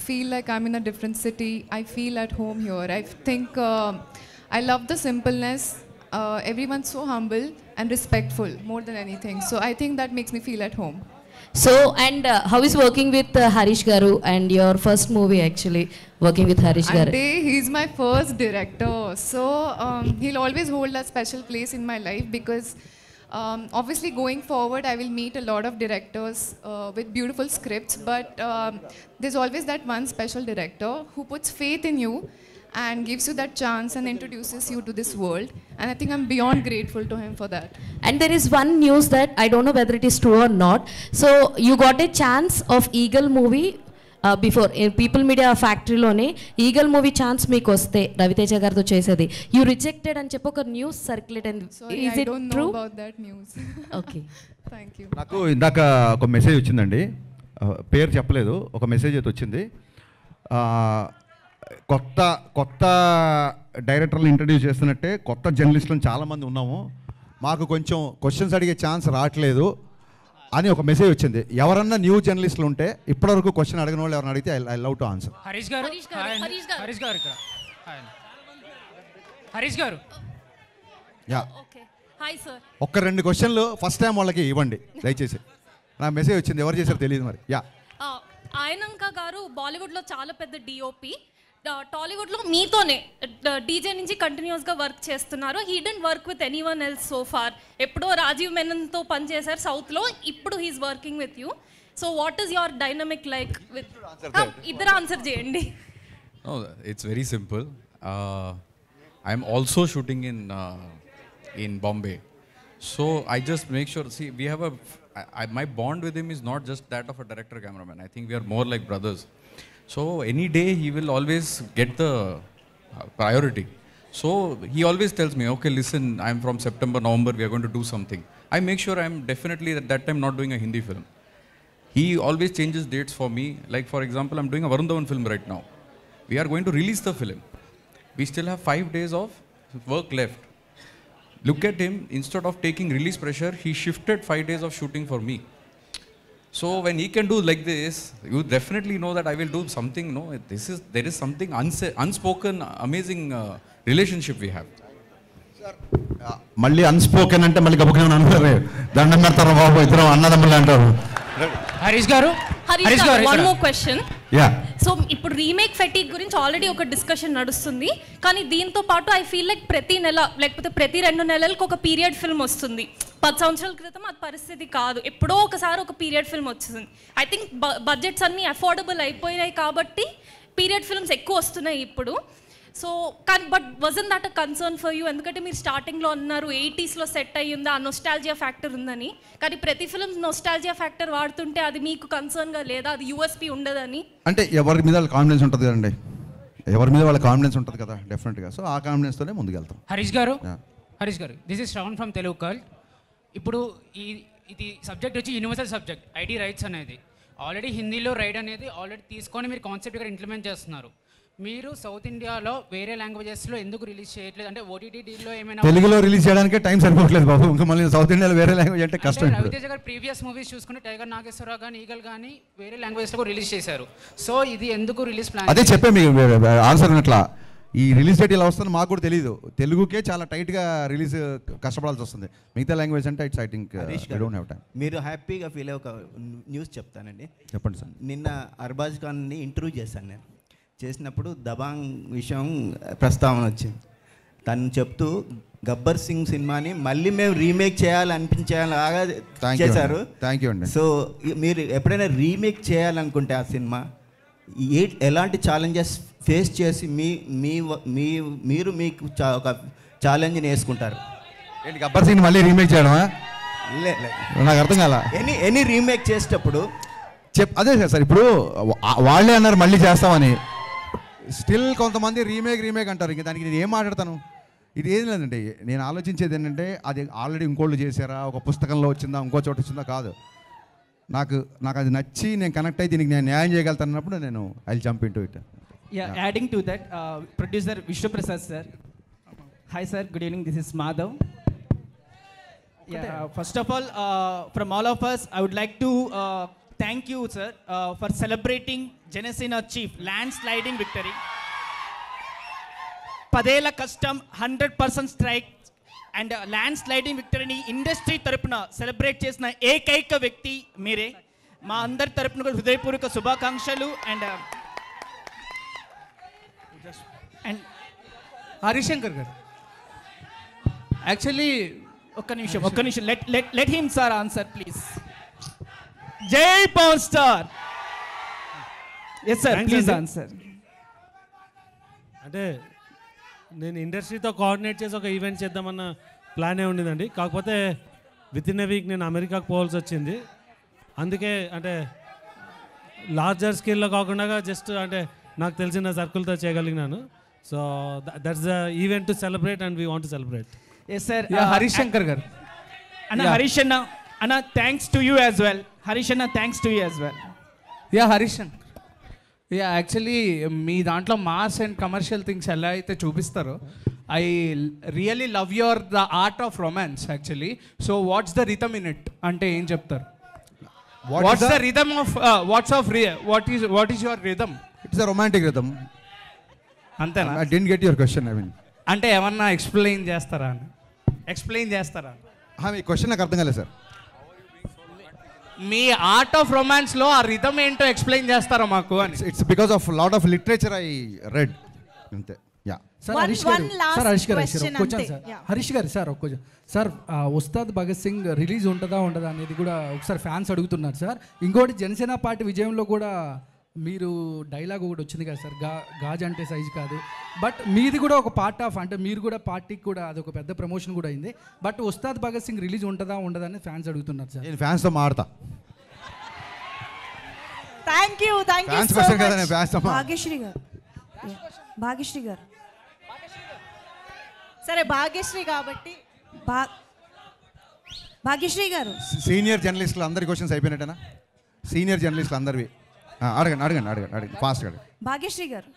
feel like I'm in a different city. I feel at home here. I think I love the simpleness. Everyone's so humble and respectful more than anything. So I think that makes me feel at home. So and how is working with Harish Garu and your first movie actually working with Harish Garu? He's my first director. So he'll always hold a special place in my life because obviously going forward I will meet a lot of directors with beautiful scripts, but there's always that one special director who puts faith in you and gives you that chance and introduces you to this world, and I think I'm beyond grateful to him for that. And there is one news that I don't know whether it is true or not. So you got a chance of Eagle movie before People Media Factory lone Eagle movie chance meeku vaste Raviteja gartho chesedi you rejected అని చెప్పి ఒక న్యూస్ సర్క్యులేట్ అయింది. Is it don't know about that news. Okay. Thank you. నాకు ఇందాక ఒక మెసేజ్ వచ్చిందండి, పేరు చెప్పలేదు, ఒక మెసేజ్ అయితే వచ్చింది. కొత్త డైరెక్టర్లు ఇంట్రడ్యూస్ చేస్తున్నట్టే కొత్త జర్నలిస్టులను చాలామంది ఉన్నాము, మాకు కొంచెం క్వశ్చన్స్ అడిగే ఛాన్స్ రావట్లేదు అని ఒక మెసేజ్ వచ్చింది. ఎవరన్నా న్యూ జర్నలిస్టులు ఉంటే ఇప్పటివరకు క్వశ్చన్ అడిగిన వాళ్ళు ఎవరైనా అడిగితే I love to answer. Harish గారు ఇక్కడ హరీష్ గారు యా, హాయ్ సార్. ఒక్క 2 క్వశ్చన్లు ఫస్ట్ టైం వాళ్ళకి ఇవ్వండి దయచేసి. నా మెసేజ్ వచ్చింది, ఎవరు చేశారో తెలియదు మరి. యా, ఆయనంక గారు బాలీవుడ్లో చాలా పెద్ద డిఓపి, టాలీవుడ్లో మీతోనే డీజే నుంచి కంటిన్యూస్గా వర్క్ చేస్తున్నారు. He didn't work with anyone else so far. ఎప్పుడో రాజీవ్ మెనన్తో పనిచేశారు సౌత్లో, ఇప్పుడు he's working with you. So what is your dynamic like with? ఇద్దరు ఆన్సర్ చేయండి. It's very simple. I'm also shooting in Bombay, so I just make sure. See, we have my bond with him is not just that of a director cameraman. I think we are more like brothers. So any day he will always get the priority. So he always tells me, okay, listen, I'm from September, November, we are going to do something. I make sure I'm definitely at that time not doing a Hindi film. He always changes dates for me. Like for example, I'm doing a Varun Dhawan film right now. We are going to release the film. We still have 5 days of work left. Look at him, instead of taking release pressure, he shifted 5 days of shooting for me. So when he can do like this, you definitely know that I will do something. No, there is something unspoken, amazing relationship we have. మళ్ళీ అన్స్పోకెన్ అంటే మళ్ళీ గబుకుని అనుకోరు, దండం పెడతారు బాబు, ఇద్దరు అన్నదమ్ములు అంటారు. హరీష్ గారు one more question. Yeah, so ఇప్పుడు రీమేక్ ఫెటీగ్ గురించి ఆల్రెడీ ఒక డిస్కషన్ నడుస్తుంది, కానీ దీంతో పాటు ఐ ఫీల్ లైక్ ప్రతి నెల లేకపోతే ప్రతి 2 నెలలకు ఒక పీరియడ్ ఫిల్మ్ వస్తుంది. 10 సంవత్సరాల క్రితం అది పరిస్థితి కాదు, ఎప్పుడో ఒకసారి ఒక పీరియడ్ ఫిల్మ్ వచ్చింది. ఐ థింక్ బడ్జెట్స్ అన్నీ అఫోర్డబుల్ అయిపోయినాయి కాబట్టి పీరియడ్ ఫిల్మ్స్ ఎక్కువ వస్తున్నాయి ఇప్పుడు. సో కానీ but wasn't that a concern for you? ఎందుకంటే మీరు స్టార్టింగ్లో అన్నారు 80sలో సెట్ అయ్యింది, ఆ నొస్టాలజియా ఫ్యాక్టర్ ఉందని. కానీ ప్రతి ఫిల్మ్ నొస్టాలజియా ఫ్యాక్టర్ వాడుతుంటే అది మీకు కన్సర్న్గా లేదా? అది యూఎస్పీ ఉండదని? అంటే ఎవరి మీద వాళ్ళ కాన్ఫిడెన్స్ ఉంటుంది కదండి, ఎవరి మీద వాళ్ళ కాన్ఫిడెన్స్ ఉంటుంది కదా డెఫినెట్గా. సో ఆ కాన్ఫిడెన్స్తోనే ముందుకెళ్తాం. హరీష్ గారు this is Shravan from Telugu cult. ఇప్పుడు ఇది సబ్జెక్ట్ వచ్చి యూనివర్సల్ సబ్జెక్ట్, ఐడి రైట్స్ అనేది. ఆల్రెడీ హిందీలో రైడ్ అనేది ఆల్రెడీ తీసుకొని మీరు కాన్సెప్ట్ ఇక్కడ ఇంప్లిమెంట్ చేస్తున్నారు. మీరు సౌత్ ఇండియాలో వేరే లాంగ్వేజెస్లో ఎందుకు రిలీజ్ చేయట్లేదు? అంటే ఓటీటీలో ఏమైనా తెలుగులో రిలీజ్ చేయడానికే టైం సరిపోవట్లేదు బాబు, ఇంకా మళ్ళీ సౌత్ ఇండియాలో వేరే లాంగ్వేజ్ అంటే కష్టం. రవితేజ గారు ప్రీవియస్ మూవీస్ చూసుకుంటే టైగర్ నాగేశ్వరరావు కానీ ఈగల్ కానీ వేరే లాంగ్వేజ్లో కూడా రిలీజ్ చేశారు. సో ఇది ఎందుకు రిలీజ్ ప్లాన్? అదే చెప్పే మీకు ఆన్సర్ ఉన్నట్లా. ఈ రిలీజ్ డేట్ ఇలా వస్తుందని మాకు కూడా తెలియదు. తెలుగుకే చాలా టైట్గా రిలీజ్ కష్టపడాల్సి వస్తుంది, మిగతా లాంగ్వేజ్ అంటే it's I think don't have time. మీరు హ్యాపీగా ఫీల్ అయ్యే ఒక న్యూస్ చెప్తానండి. చెప్పండి సార్. నిన్న అర్బాజ్ ఖాన్ని ఇంటర్వ్యూ చేశాను నేను. చేసినప్పుడు దబాంగ్ విషయం ప్రస్తావన వచ్చింది. తను చెప్తూ గబ్బర్ సింగ్ సినిమాని మళ్ళీ మేము రీమేక్ చేయాలనిపించేలాగా చేశారు. థ్యాంక్ యూ అండి. సో మీరు ఎప్పుడైనా రీమేక్ చేయాలనుకుంటే ఆ సినిమా ఎలాంటి ఛాలెంజెస్ ఫేస్ చేసి మీరు మీకు ఒక ఛాలెంజ్ని వేసుకుంటారు? ఏంటి గబ్బర్ సింగ్ మళ్ళీ రీమేక్ చేయడమా? నాకు అర్థం కాల. ఎనీ రీమేక్ చేసేటప్పుడు అదే సార్, ఇప్పుడు వాళ్ళే అన్నారు మళ్ళీ చేస్తామని, స్టిల్ కొంతమంది రీమేక్ అంటారు. ఇంకా దానికి నేను ఏం మాట్లాడతాను? ఇది ఏం లేదండి, నేను ఆలోచించేది ఏంటంటే అది ఆల్రెడీ ఇంకోళ్ళు చేశారా, ఒక పుస్తకంలో వచ్చిందా, ఇంకో చోట వచ్చిందా కాదు. నాకు అది నచ్చి నేను కనెక్ట్ అయ్యి దీనికి నేను న్యాయం చేయగలుగుతానన్నప్పుడు నేను I jump into it. Adding to that, producer Vishnu Prasad sir. Hi sir, good evening. This is Madhav. First of all, from all of us, I would like to thank you sir for celebrating Janasena Chief landsliding victory. 10 ఏళ్ల కష్టం, 100% స్ట్రైక్ అండ్ ల్యాండ్ స్లైడింగ్ విక్టరీని ఇండస్ట్రీ తరపున సెలబ్రేట్ చేసిన ఏకైక వ్యక్తి మీరే. మా అందరి తరపున కూడా హృదయపూర్వక శుభాకాంక్షలు. అండ్ హరిశంకర్ గారు యాక్చువల్లీ ఒక్క నిమిషం let him sir answer please. జై power star. Yes sir, please answer. అంటే నేను ఇండస్ట్రీతో కోఆర్డినేట్ చేసి ఒక ఈవెంట్ చేద్దామన్న ప్లానే ఉండిందండి. కాకపోతే విత్ ఇన్ ఎ వీక్ నేను అమెరికాకు పోవాల్సి వచ్చింది. అందుకే అంటే లార్జర్ స్కేల్లో కాకుండా జస్ట్ అంటే నాకు తెలిసిన సర్కిల్తో చేయగలిగినాను. So that's the event to celebrate and we want to celebrate. Yes sir. Harishankar గారు హరీష్ అన్న thanks to you as well. Harish అన్న thanks to you as well. Harishankar actually మీ దాంట్లో మాస్ అండ్ కమర్షియల్ థింగ్స్ ఎలా అయితే చూపిస్తారో I really love the art of romance actually. So what's the rhythm in it అంటే ఏం చెప్తారు? What's the rhythm of what is your rhythm? It's a romantic rhythm. అంతేనా? I didn't get your question. I mean అంటే ఏమన్నా ఎక్స్ప్లెయిన్ చేస్తారా? మీ క్వశ్చన్ నాకు అర్థం కాలేదు సార్. మీ ఆర్ట్ ఆఫ్ రొమాన్స్ లో ఆ రిథమ్ ఏంటో ఎక్స్ప్లెయిన్ చేస్తారా మాకు అని? It's because of lot of literature I read. అంతే. యా సార్ హరీష్ గారు సార్ ఒక్క question sir. Ustaad Bhagat Singh release ఉంటుందా ఉండదా అనేది కూడా ఒకసారి ఫ్యాన్స్ అడుగుతున్నారు సార్. ఇంకోటి జనసేన పార్టీ విజయంలో కూడా మీరు డైలాగ్ ఒకటి వచ్చింది కదా సార్, గాజ్ అంటే సైజ్ కాదు. బట్ మీది కూడా ఒక పార్ట్ ఆఫ్, అంటే మీరు కూడా పార్టీకి కూడా అది ఒక పెద్ద ప్రమోషన్ కూడా అయింది. బట్ ఉస్తాద్ భగత్ సింగ్ రిలీజ్ ఉంటుందా ఉండదా అని ఫ్యాన్స్ అడుగుతున్నారు సార్. నేను ఫ్యాన్స్తో మాడతా. థ్యాంక్ యూ భాగ్యశ్రీ గారు. సరే భాగ్యశ్రీ కాబట్టి భాగ్యశ్రీ గారు సీనియర్ జర్నలిస్టులు అందరి క్వశ్చన్స్ అయిపోయినట్టేనా? సీనియర్ జర్నలిస్టులు అందరివి అడగండి ఫాస్ట్గా అడగండి. భాగ్యశ్రీ గారు.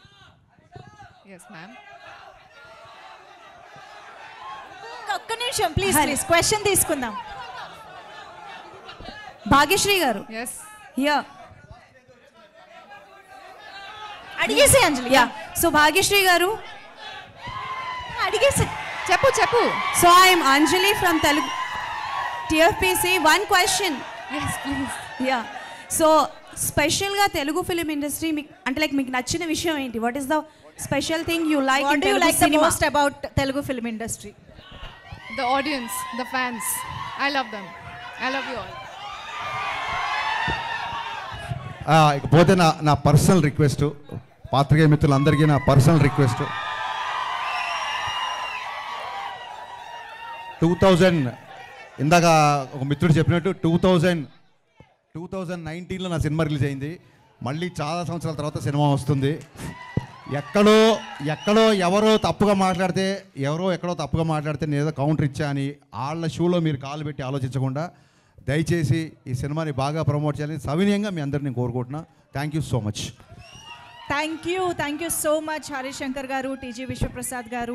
ఒక్క నిమిషం ప్లీజ్ క్వశ్చన్ తీసుకుందాం. భాగ్యశ్రీ గారు అడిగేసి అంజలి. సో భాగ్యశ్రీ గారు అడిగేసి చెప్పు. So I'm Anjali from Telugu TFPC. One question. So స్పెషల్గా తెలుగు ఫిలిం ఇండస్ట్రీ మీకు అంటే లైక్ మీకు నచ్చిన విషయం ఏంటి? What is the special thing you like in Telugu cinema? Most about Telugu film industry? The audience, the fans. I love them. I love you all. ఇకపోతే నా పర్సనల్ రిక్వెస్ట్, పాత్రికేయ మిత్రులందరికీ నా పర్సనల్ రిక్వెస్ట్, 2000 ఇందాక ఒక మిత్రుడు చెప్పినట్టు 2019లో నా సినిమా రిలీజ్ అయింది. మళ్ళీ చాలా సంవత్సరాల తర్వాత సినిమా వస్తుంది. ఎక్కడో ఎవరో తప్పుగా మాట్లాడితే నేను ఏదో కౌంటర్ ఇచ్చా అని వాళ్ళ షూలో మీరు కాలు పెట్టి ఆలోచించకుండా దయచేసి ఈ సినిమాని బాగా ప్రమోట్ చేయాలని సవినయంగా మీ అందరిని కోరుకుంటున్నా. Thank you so much. Thank you so much Harish Shankar గారు, టీజీ విశ్వప్రసాద్ గారు.